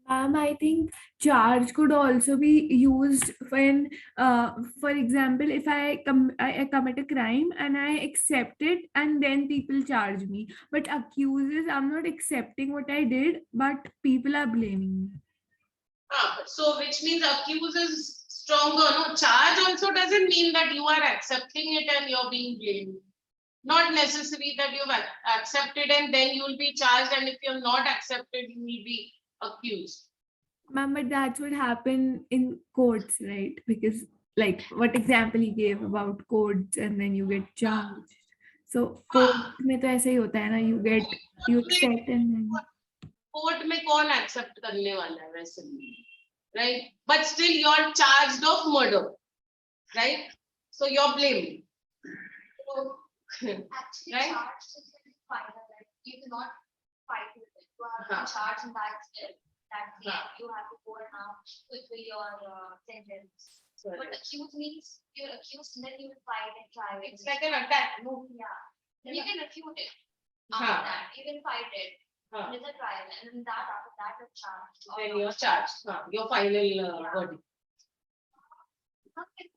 I think charge could also be used when, for example, if I commit a crime and I accept it and then people charge me. But accuses, I'm not accepting what I did, but people are blaming me. So which means accuse is stronger. No, charge also doesn't mean that you are accepting it and you're being blamed. Not necessary that you've accepted and then you will be charged, and if you're not accepted, you will be accused. Ma'am, but that's what happened in courts, right? Because like what example he gave about courts and then you get charged. So court में तो ऐसा ही होता है ना, you accept and then court में कौन accept करने वाला है वैसे, right? But still you're charged of murder, right? So you're blamed. So, Actually, right? charged is in final, like you cannot fight with it. You have to Huh. charge and that's it. That's it. Huh. You have to go and now fulfill your sentence. But Correct. accused means you're accused and then you will fight and try. It's like an attack, no? Yeah. Then you can refute it. Huh. After that, you can fight it. Huh. There's a trial and then that after that you're charged. or Then not you're charged. Your final verdict. Now, if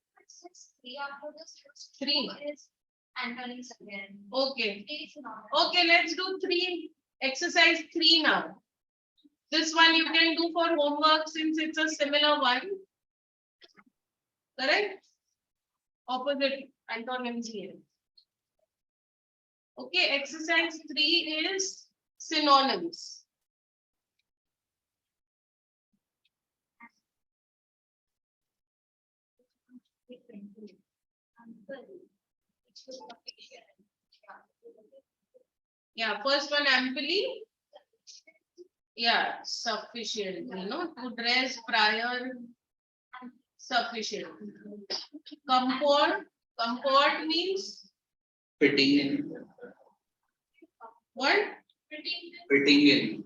it's 3 after this, it's 3. is entering again. Okay. Three is not. Okay, let's do 3. Exercise 3 now. This one you can do for homework since it's a similar one. Correct? Opposite antonyms here. Okay, exercise 3 is synonyms. Yeah, first one amply. Yeah, sufficient, to dress prior, sufficient. Comfort means Fitting in. what? Fitting in.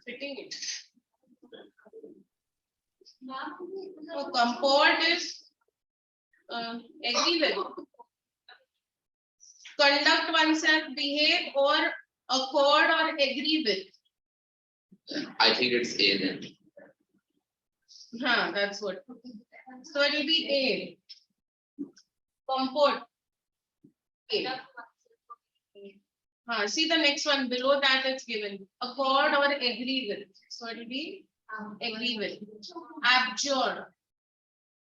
Fitting it. So comfort is agree with. Conduct oneself, behave or accord or agree with. I think it's A then. That's what. So it will be A. Comfort. A. See the next one below that it's given. Accord or agree with. So it will be agree with. Abjure.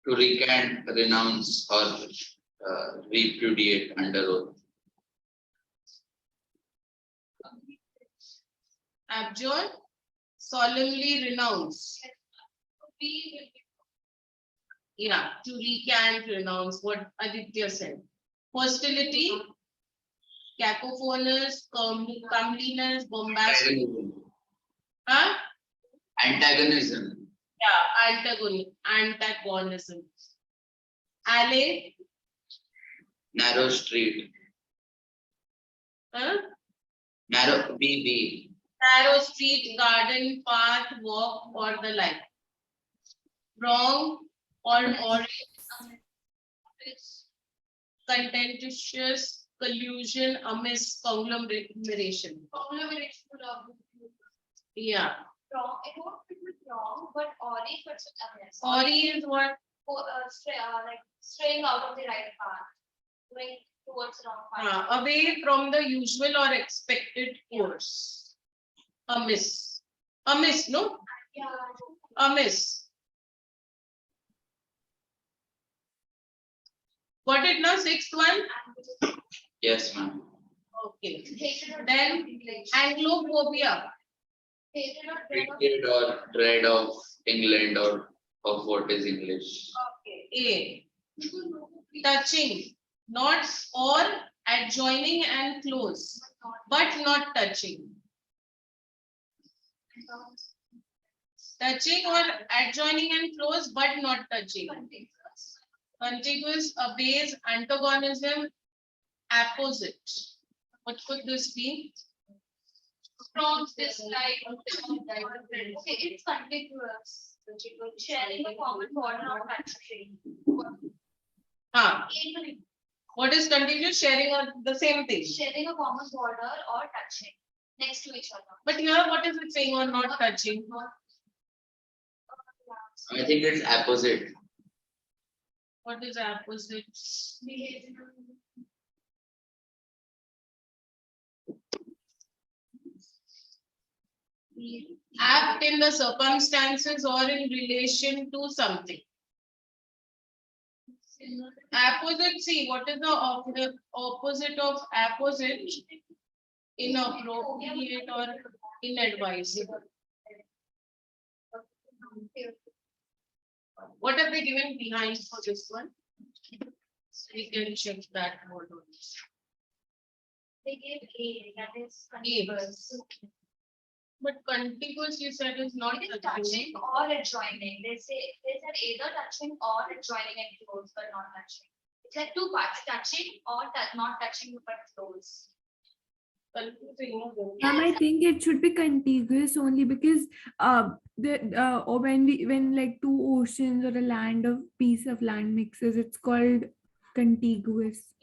To recant, renounce, or repudiate under oath. Abjure. Solemnly renounce. Yeah, to recant, renounce what Aditya said. Hostility. Cacophonous, comeliness, bombastic. Huh? Antagonism. Yeah, antagonism. Alley. Narrow street. Huh? Narrow B. Narrow street, garden, path, walk, or the like. Wrong or contentious, collusion, amiss, conglomeration. Yeah. Wrong. It won't be wrong, but Ori puts it amiss. Ori is what? Like straying out of the right path, going towards the wrong path. Away from the usual or expected course. Amiss. Amiss, no? Yeah. Amiss. Got it now? 6th one? Yes, ma'am. Okay. Then Anglophobia. Hatred or dread of England or of what is English. Okay. A. Touching. Not or adjoining and close. But not touching. Touching or adjoining and close but not touching. Contiguous, obeys, antagonism, opposite. What could this be? From this like okay, it's contiguous. Sharing a common border or touching. What is contiguous? Sharing or the same thing? Sharing a common border or touching next to each other. But here, what is it saying or not touching? I think it's opposite. What is opposite? Apt in the circumstances or in relation to something. Apposite, see, what is the opposite of apposite? Inappropriate or inadvisable. What have they given behind for this one? We can check that. Hold on. They gave A, that is A. contiguous. But contiguous, you said, is not It is touching. touching or adjoining. They said either touching or adjoining and close, but not touching. It's like two parts, touching or not touching but close. Confusing, no? I think it should be contiguous only because or when like two oceans or a land of piece of land mixes, it's called contiguous.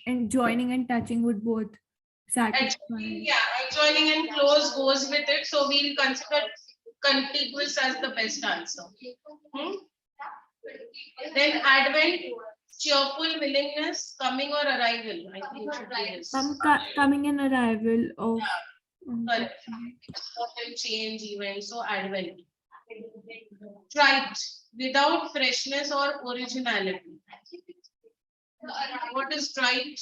And joining and touching would both satisfy. Adjoining and close goes with it, so we'll consider contiguous as the best answer. Then advent, cheerful willingness, coming or arrival. I think it should be this. Coming and arrival of Correct. Important change event, so advent. Trite, without freshness or originality. What is trite?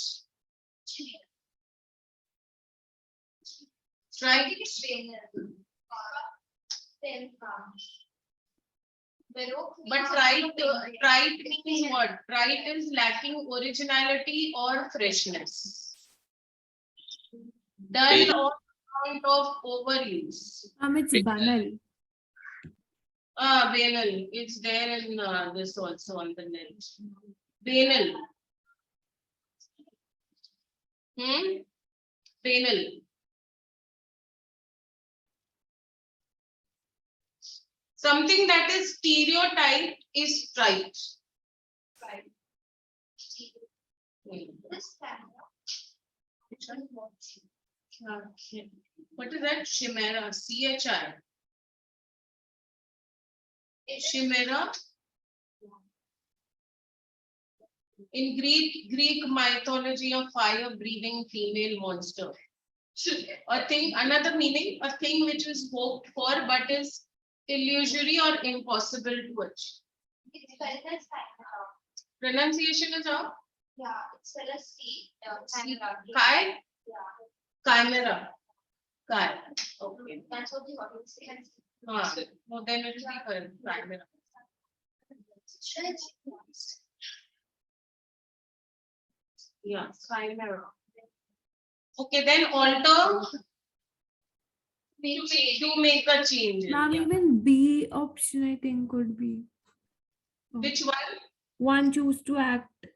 Trite. But trite means what? Trite is lacking originality or freshness. Dull or amount of overuse. it's banal. Banal. It's there in this also on the net. Banal. Banal. Something that is stereotyped is trite. What is that? Chimera. CHR. Chimera. In Greek mythology, a fire-breathing female monster. A thing, another meaning, a thing which is hoped for but is illusory or impossible to achieve. It's spelled as Pronunciation is how? yeah, it's spelled as C. Chimera. Kai? Yeah, Chimera. Kai. Okay. that's what the audience says. No, then it will be correct. Chimera. Yeah, chimera. Okay, then alter. To make a change. Ma'am, Yeah. even B option I think could be. Which one? One choose to act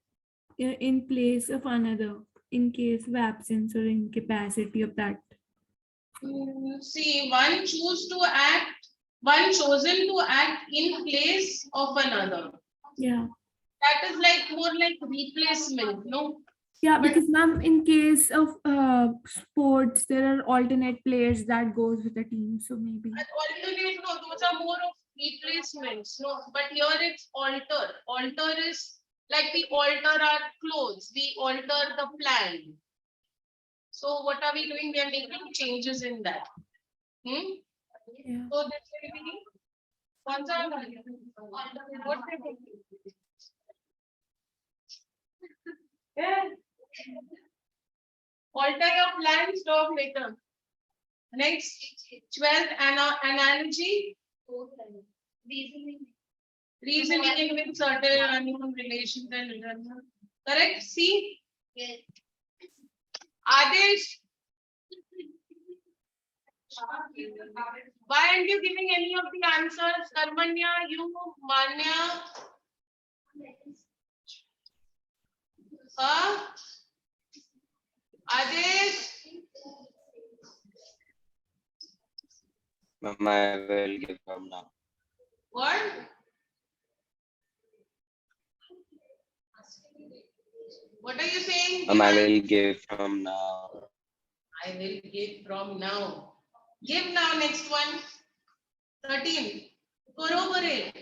in place of another in case of absence or incapacity of that. See, one choose to act, one chosen to act in place of another. Yeah. That is like more like replacement, no? Yeah, because ma'am, in case of sports, there are alternate players that goes with the team. So maybe. Alternate, no, those are more of replacements, no. But here it's alter. Alter is like we alter our clothes, we alter the plan. So what are we doing? We are making changes in that. Yeah. So this will be what yeah. Alter your plan, stop later. Next, 12th analogy. Reasoning with certain unknown relations and relations. Correct? See? Yes. Adesh. Why aren't you giving any of the answers? Karmanya, you, Manya. Adesh. Ma'am, I will give from now. What? What are you saying? Ma'am, I will give from now. I will give from now. Give now, next one. 13. Corroborate.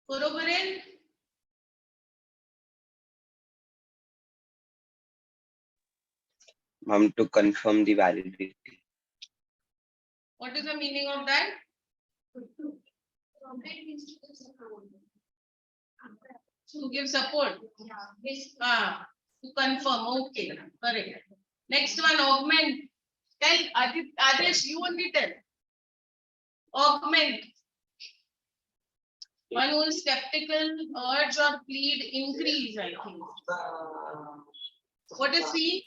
Corroborate. Ma'am, to confirm the validity. What is the meaning of that? Complete means to give support. To give support. Yeah, basically. To confirm. Okay, correct. Next one, augment. Tell Adesh, you only tell. Augment. One who is skeptical, urge or plead, increase, I think. What is C?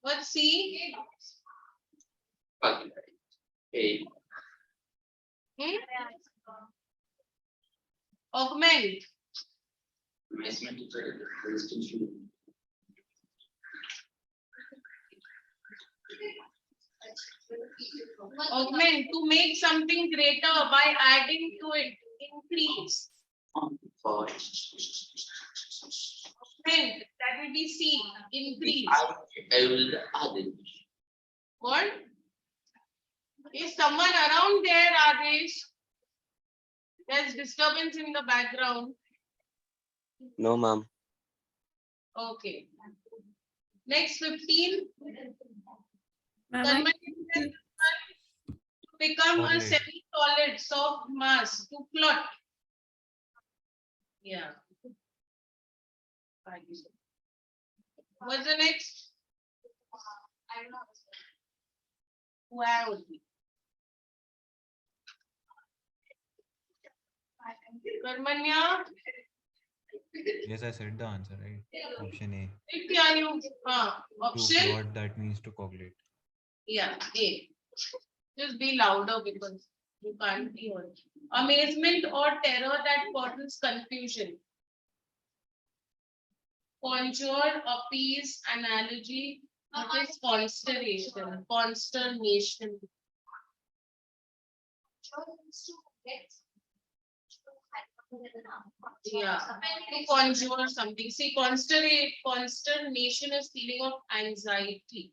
What's C? Hey, Augment. Augment, to make something greater by adding to it. Increase. Augment, that will be C. Increase. I will add it. What? Is someone around there, Adesh? There's disturbance in the background. No, ma'am. Okay. Next 15. Ma'am, Conversion to become a Solid. semi-solid soft mass, to clot. Yeah. What's the next? I don't know. Wow. Karmanya, Yes, I said the answer, right? Option A. क्या you? To Option. plot, that means to coagulate. Yeah, A. Just be louder because you can't be heard. Amazement or terror that causes confusion. Conjure, appease, analogy. What is consternation? Consternation. Yeah. To conjure something. See, consternation is feeling of anxiety.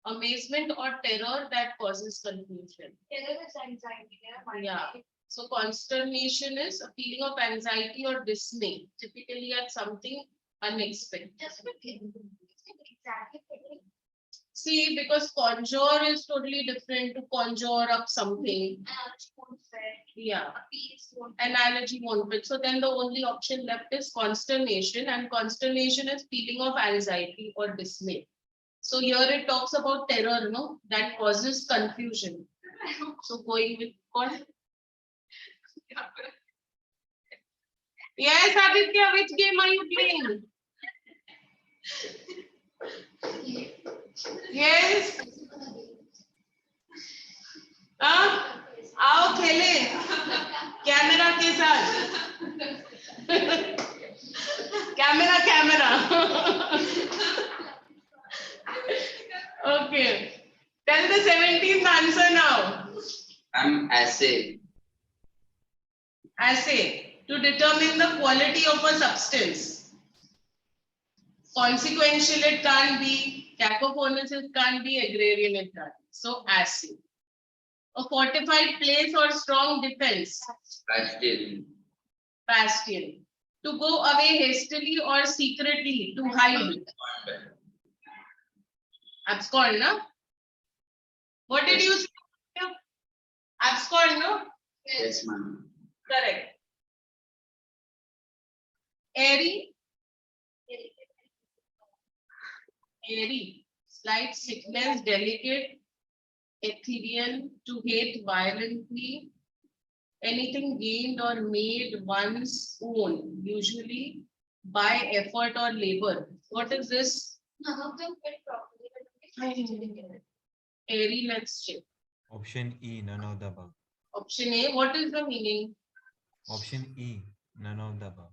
Amazement or terror that causes confusion. Terror is anxiety. Yeah. So consternation is a feeling of anxiety or dismay, typically at something unexpected. Just exactly. See, because conjure is totally different to conjure up something. Yeah. Analogy won't fit. So then the only option left is consternation, and consternation is feeling of anxiety or dismay. So here it talks about terror, no, that causes confusion. So going with what? Yes, Aditya, which game are you playing? Yes. आओ खेले camera के साथ camera Okay, tell the 17th answer now. Assay. Assay, to determine the quality of a substance. Consequential it can't be, cacophonous it can't be, agrarian it can't be. So assay. A fortified place or strong defense. Bastion. To go away hastily or secretly, to hide. Abscond, no? What did you say? Abscond, no? Yes, ma'am. Correct. Airy. Airy. Slight sickness, delicate, ethereal, to hate violently. Anything gained or made one's own, usually by effort or labor. What is this? None of them fit properly. Airy, let's check. Option E, none of the above. Option A, what is the meaning? Option E, none of the above.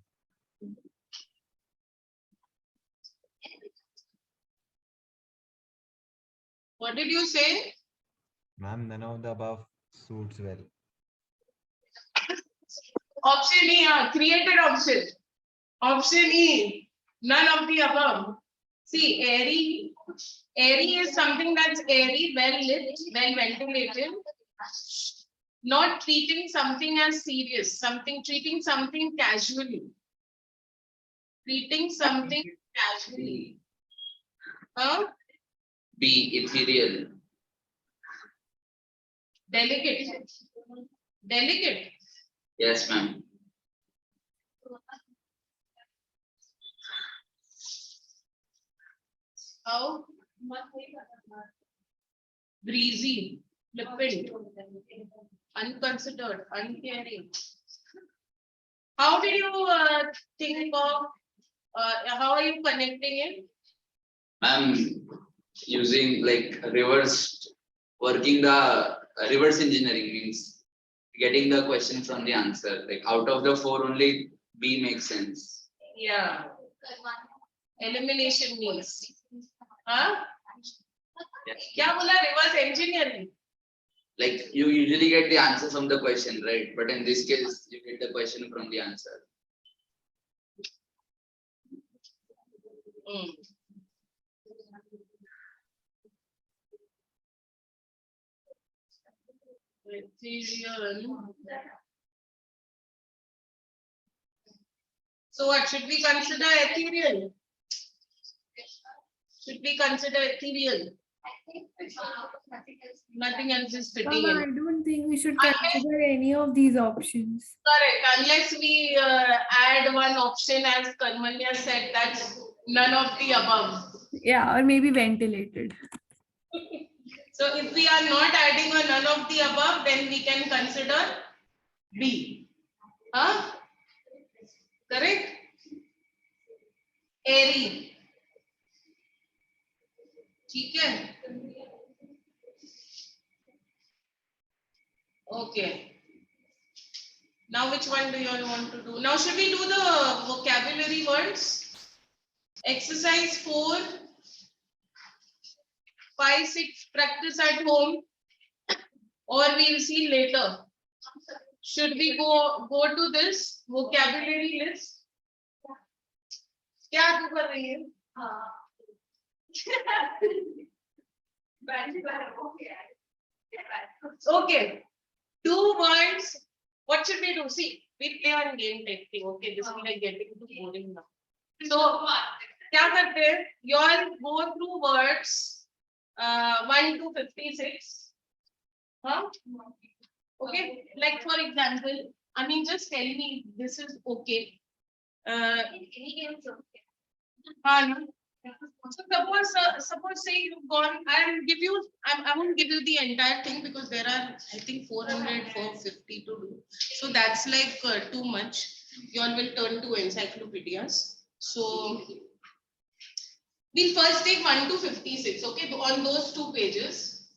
What did you say? Ma'am, none of the above suits well. Option E, created option. Option E, none of the above. See, airy is something that's airy, well lit, well ventilated. Not treating something as serious, treating something casually. Treating something casually. Huh? B. Ethereal. Delicate. Delicate. Yes, ma'am. How? Breezy. Flippant. Unconsidered. Uncaring. How did you think of? How are you connecting it? Ma'am, using like working the reverse engineering means getting the question from the answer. Like out of the 4, only B makes sense. Yeah. Elimination means. Huh? Yes. क्या बोला reverse engineering? Like you usually get the answer from the question, right? But in this case, you get the question from the answer. Hmm. Ethereal. So what should we consider ethereal? Should we consider ethereal? Nothing else is fitting Mama, I in. don't think we should Unless- consider any of these options. Correct, unless we add one option as Karmanya said, that's none of the above. Yeah, or maybe ventilated. So if we are not adding a none of the above, then we can consider B. Huh? Correct? Airy. ठीक है? Okay. Now which one do you all want to do? Now should we do the vocabulary words? Exercise 4, 5, 6 practice at home, or we'll see later. Should we go to this vocabulary list? क्या तू कर रही है? Okay. 2 words. What should we do? See, we play on game type thing. Okay, this is like getting too boring now. So, क्या करते हैं? You all go through words 1 to 56. Huh? Okay. Like for example, I mean, just tell me this is okay. हाँ. So suppose say you've gone, I won't give you the entire thing because there are I think 400, 450 to do. So that's like too much. You all will turn to encyclopedias. So we'll first take 1 to 56. Okay, on those 2 pages.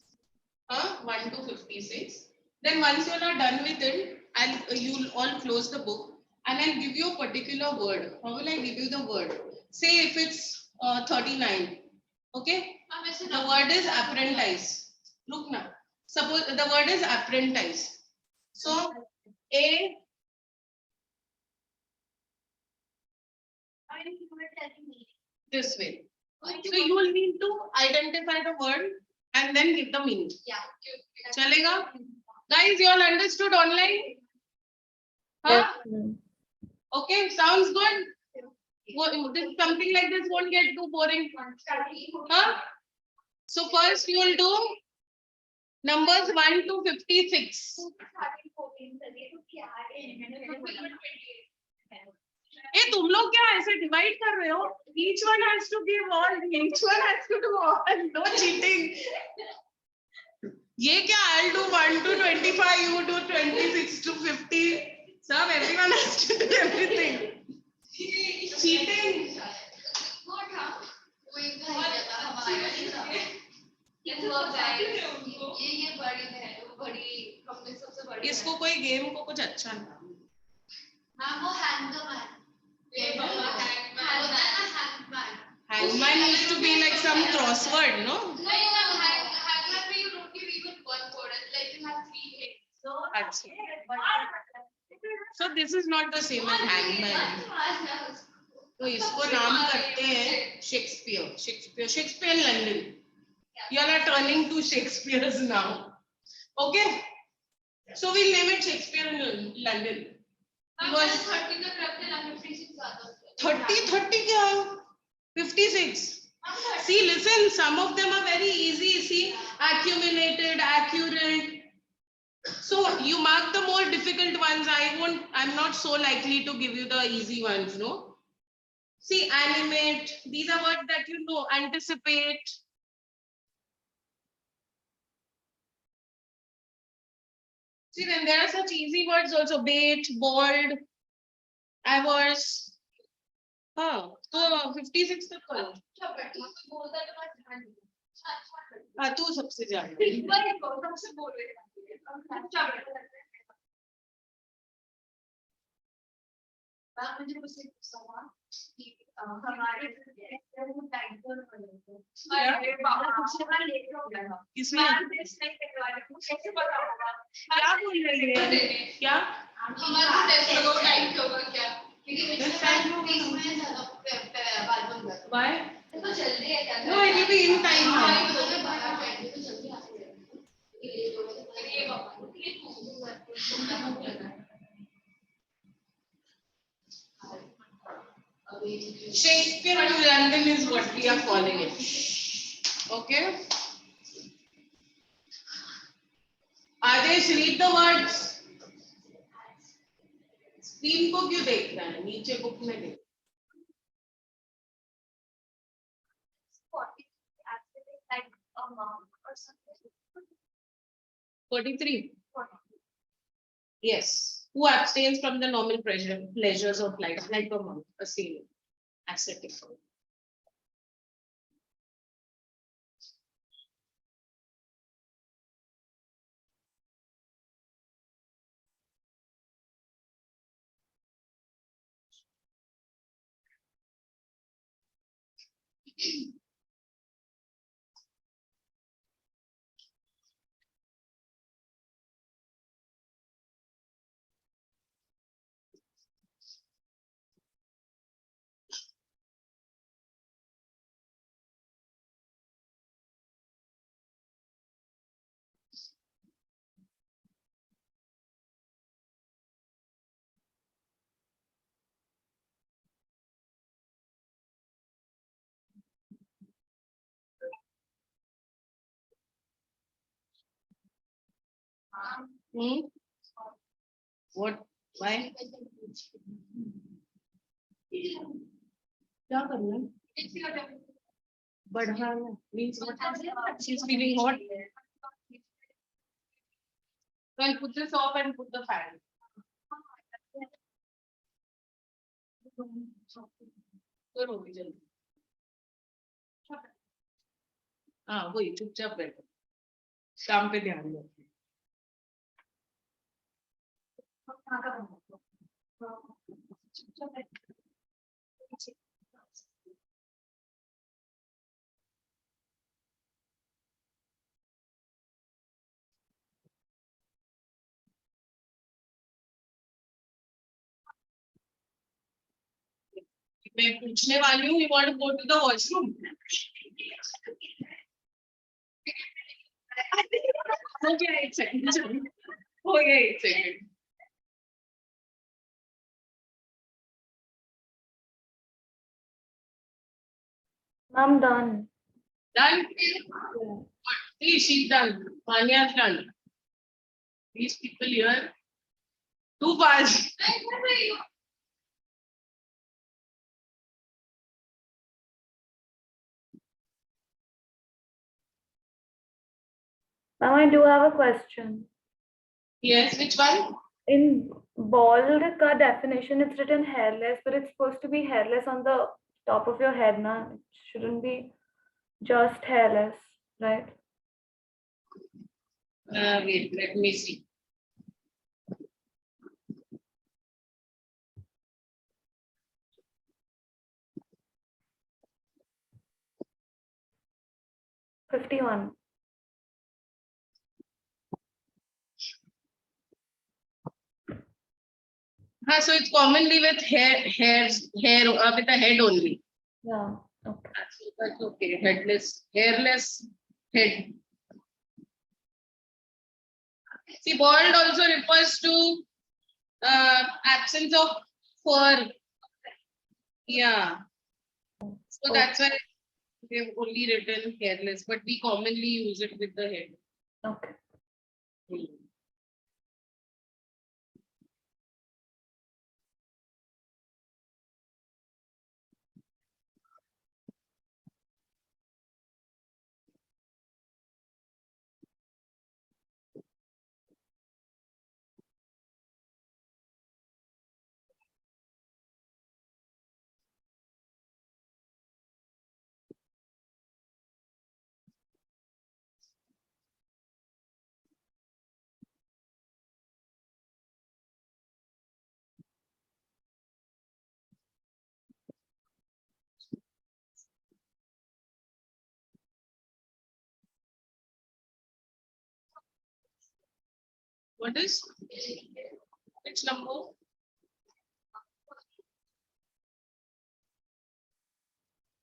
1 to 56. Then once you all are done with it, and you'll all close the book, and I'll give you a particular word. How will I give you the word? Say if it's 39. Okay? The word is apprentice. Look now. Suppose the word is apprentice. So A. This way. So you will need to identify the word and then give the meaning. Yeah. Chalega? Guys, you all understood online? Huh? Yes, ma'am. Okay, sounds good. Something like this won't get too boring. Huh? So first you will do numbers 1 to 56. Hey, तुम लोग क्या ऐसे divide कर रहे हो? Each one has to give all. Each one has to do all. No cheating. ये क्या? I'll do 1 to 25. You do 26 to 50. Sir, everyone has to do everything. Cheating. इसको कोई गेम को कुछ अच्छा नाम. Hangman used to be like some crossword, no? So this is not the same as hangman. तो इसको नाम करते हैं Shakespeare London. You all are turning to Shakespeare's now. Okay? So we'll name it Shakespeare in London. Because 30 क्या? 56. See, listen, some of them are very easy. See, accumulated, accurate. So you mark the more difficult ones. I'm not so likely to give you the easy ones, no? See, animate, these are words that you know, anticipate. See, then there are such easy words also, bait, bold, averse. हाँ, तो 56 तक करो. हाँ, तू सबसे ज्यादा. किसमें? क्या बोल रही है? क्या? हमारा टेस्ट लो टाइम होगा क्या? क्योंकि Why? तो जल्दी है क्या? No, it will be in time now. तो जल्दी आ जाएगा. ये बाबा Shakespeare to London is what we are calling it. Okay. Adesh, read the words. Screen को क्यों देख रहा है? नीचे बुक में देख. 43. Yes. Who abstains from the normal pleasures of life, like a monk, a sailor, ascetic. What? Why? क्या करना है? बढ़ाना means what? She's feeling hot. So I'll put this off and put the fan. करो भी जल्दी. हाँ वही चुपचाप बैठो. काम पे ध्यान दो. मैं पूछने वाली हूँ. You want to go to the washroom? हो गया 1 सेकंड. हो गया 1 second. I'm done. Done. Yeah. See, she's done. Manya's done. These people here. Too fast. Now I do have a question. Yes, which one? In bald ka definition, it's written hairless, but it's supposed to be hairless on the top of your head, na? It shouldn't be just hairless, right? Wait, let me see. $51. So it's commonly with hair with a head only. Yeah. Okay. That's okay. Headless, hairless head. See, bald also refers to absence of fur. Yeah. So that's why They've only written hairless, but we commonly use it with the head. Okay. What is? Which number?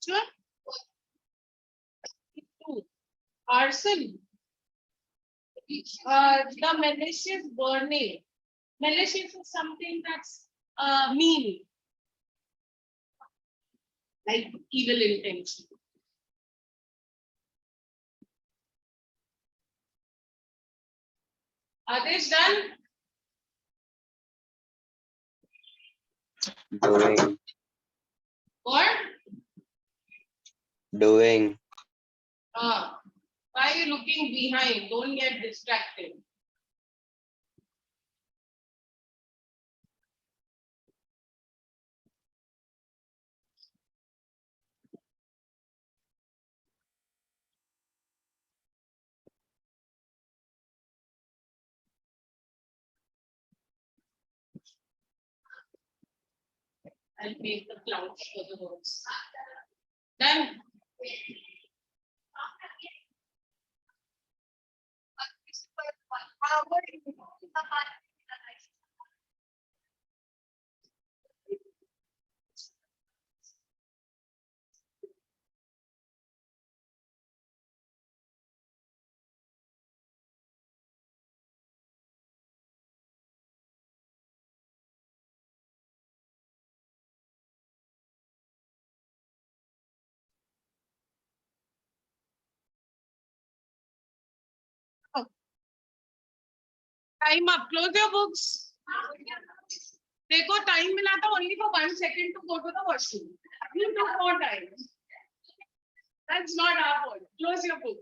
Sure. Two. Arson. The malicious burning. Malicious is something that's mean. Like evil intention. Are they done? Doing. What? Doing. Why are you looking behind? Don't get distracted. I'll make the clouds for the words. Done. Time up. Close your books. देखो time मिला था only for 1 second to go to the washroom. You took more time. That's not our fault. Close your book.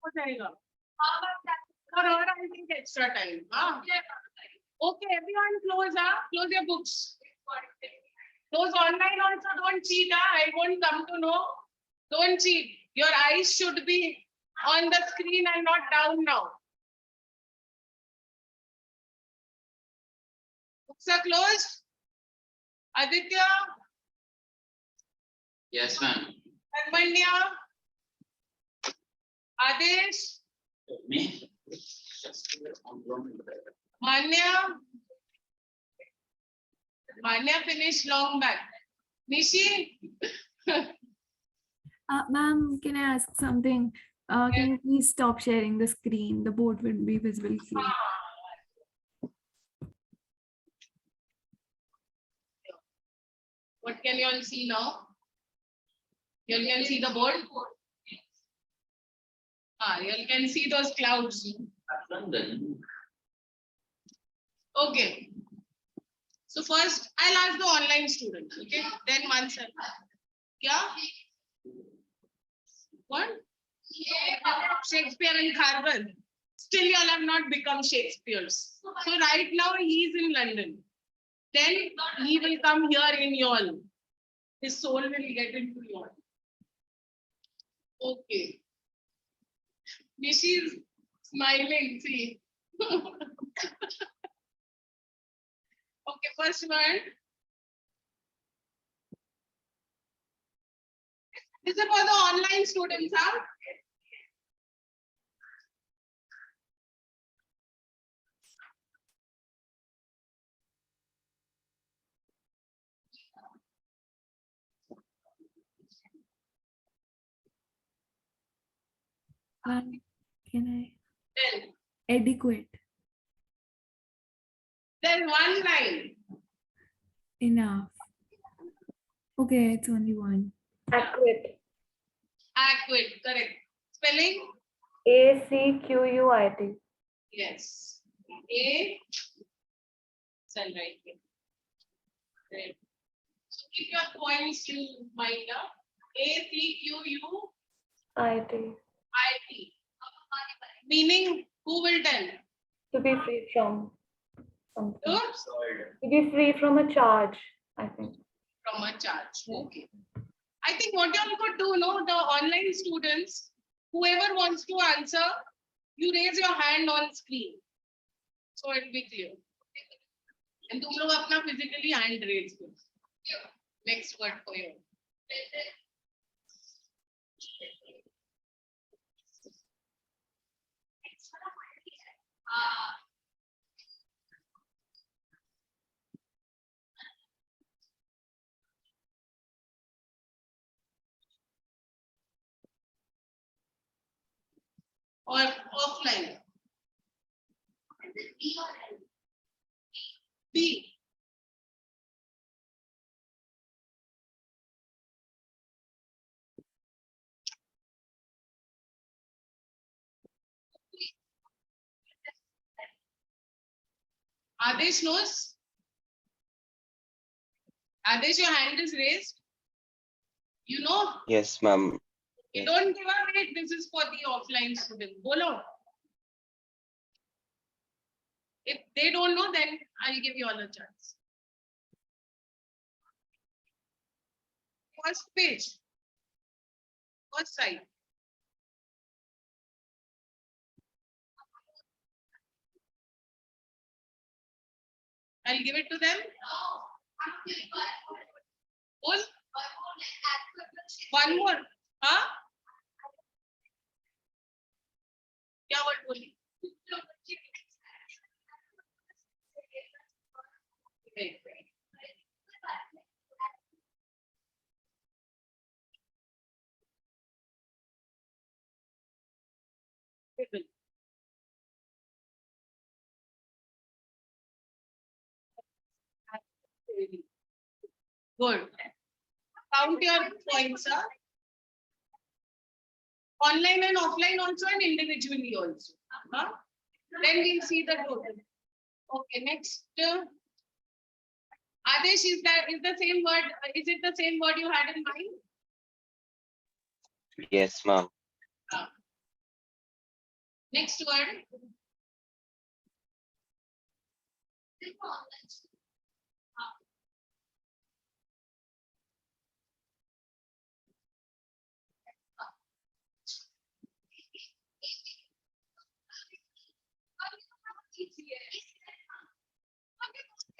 हो जाएगा. For her, I think extra time. Okay, everyone close. Close your books. Those online also don't cheat. I won't come to know. Don't cheat. Your eyes should be on the screen and not down now. Books are closed. Aditya, Yes, ma'am. Harmanya, Adesh, Me? Manya. Manya finished long back. Nishi, Ma'am, can I ask something? Can you please stop sharing the screen? The board will be visible here. what can you all see now? You all can see the board? You all can see those clouds. Okay. So first, I'll ask the online student. Okay. Then one sir. Yeah. What? Shakespeare and Carver. Still, you all have not become Shakespeare's. So right now he's in London. Then he will come here in y'all. His soul will get into y'all. Okay. Nishi is smiling. See. Okay, first one. This is for the online students, huh? Can I? Then Adequate. There's one line. Enough. Okay, it's only one. Accurate. Adequate, correct. Spelling? ACQUIT. Yes. A. Send right here. Great. So keep your points in mind. ACQUIT. IT. Meaning, who will tell? To be free from something. Oops. To be free from a charge, I think. From a charge. Okay. I think what you all could do, no, the online students, whoever wants to answer, you raise your hand on screen. So it will be clear. And तुम लोग अपना physically hand raise करो. Next word for you. Or offline. B. Adesh knows? Adesh, your hand is raised. You know? Yes, ma'am. You don't give a wait. This is for the offline students. Bolo. If they don't know, then I'll give you all a chance. First page. First side. I'll give it to them. Bol. One more. Huh? क्या word बोली? Wait, wait. People. Good. Count your points, sir. Online and offline also and individually also. Huh? Then we'll see the total. Okay, next. Adesh, is the same word? Is it the same word you had in mind? Yes, ma'am. Next word.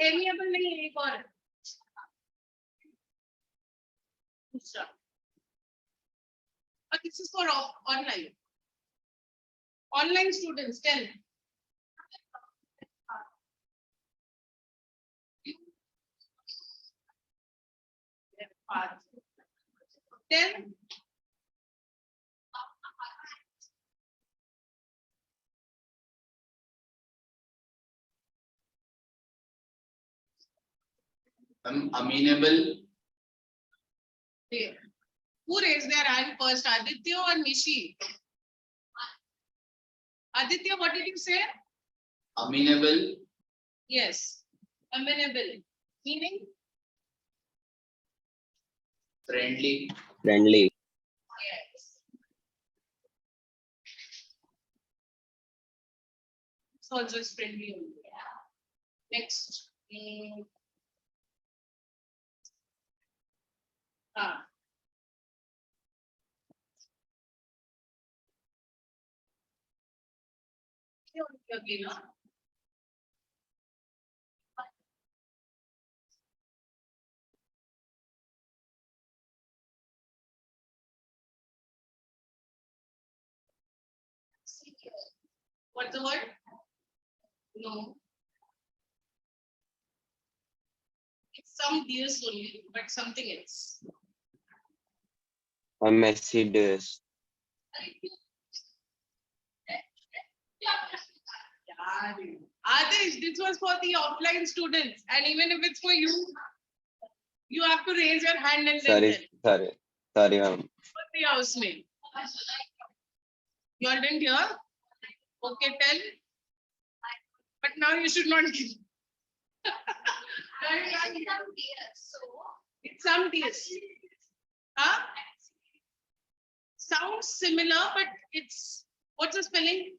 Amiable नहीं है एक और. दूसरा. But this is for online. Online students, tell. Tell. Amenable. Okay. Who raised their hand first, Aditya or Nishi? Aditya, what did you say? Amenable. Yes. Amenable. Meaning? Friendly. Friendly. Yes. It's also friendly only. Next. Ah. Okay, no? What's the word? No. It's some deers only, but something else. A messy dish. Adesh, this was for the offline students, and even if it's for you, you have to raise your hand and then tell. Sorry, ma'am. For the housemate. You all didn't hear? Okay, tell. But now you should not give. It's some DS. Huh? Sounds similar, but it's what's the spelling?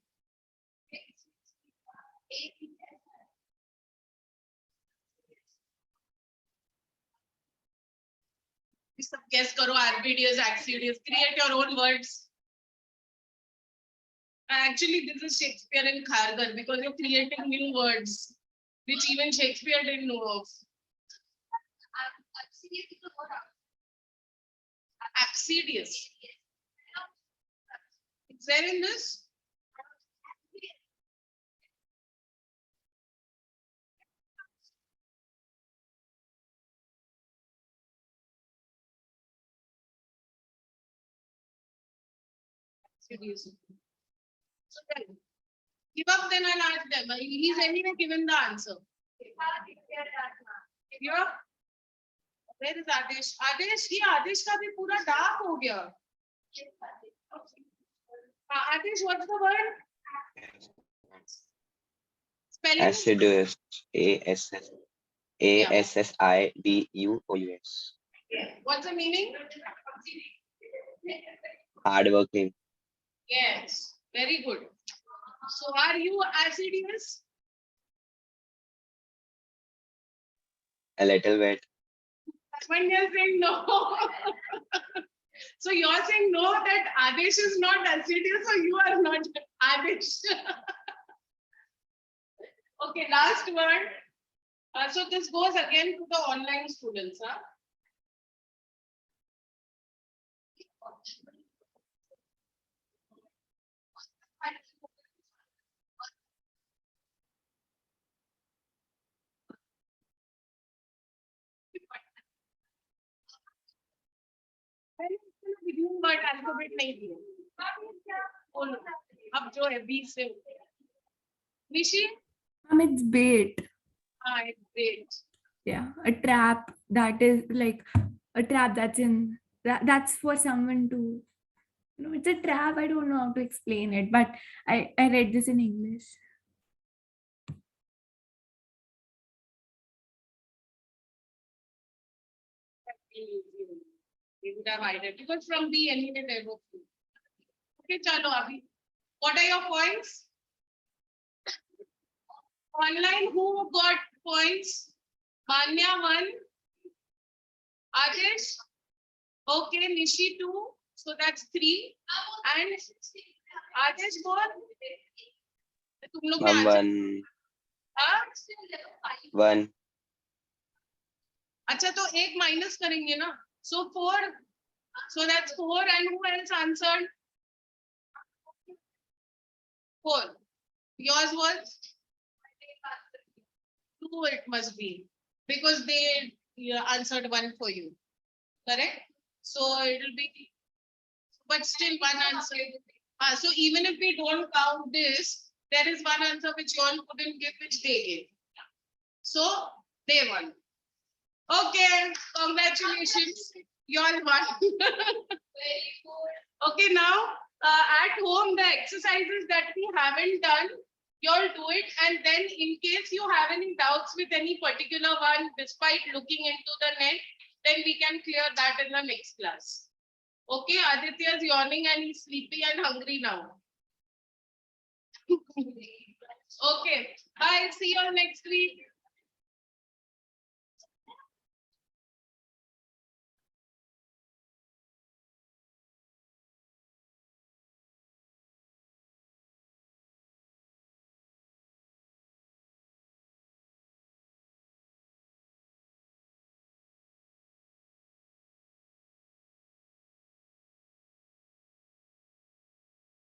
Guess karo, RBDS, Axidius, create your own words. Actually, this is Shakespeare in Khargar because you're creating new words, which even Shakespeare didn't know of. Axidius. It's there in this? Axidius. So then, give up, then I'll ask them. He's anyway given the answer. Give up. Where is Adesh? Adesh, ये आदेश का भी पूरा dark हो गया. Adesh, what's the word? Spelling? Assiduous. ASSIDUOUS. What's the meaning? Hardworking. Yes, very good. So are you assiduous? A little bit. When you're saying no. So you're saying no, that Adesh is not assiduous, or you are not Adesh. Okay, last word. So this goes again to the online students. Huh? But alphabet नहीं दिया. बोलो. अब जो है 20 से. Nishi? It's bait. It's bait. Yeah, a trap that is like a trap that's in that's for someone to, it's a trap. I don't know how to explain it, but I read this in English. We would have identified because from the anyway there were few. Okay, chalo abhi. What are your points? Online, who got points? Manya 1. Adesh? Okay, Nishi 2. So that's 3. And Adesh 4. तुम लोग Ma'am, ने आज- 1. अच्छा तो एक minus करेंगे ना. So 4. So that's 4. And who else answered? 4. Yours was 2. It must be because they answered 1 for you. Correct. So it will be, but still one answer. So even if we don't count this, there is one answer which you all couldn't give, which they gave. So they won. Okay, congratulations. You all won. Okay, now at home, the exercises that we haven't done, you all do it. And then in case you have any doubts with any particular one, despite looking into the net, then we can clear that in the next class. Okay, Aditya is yawning and he's sleepy and hungry now. Okay, bye. See you all next week.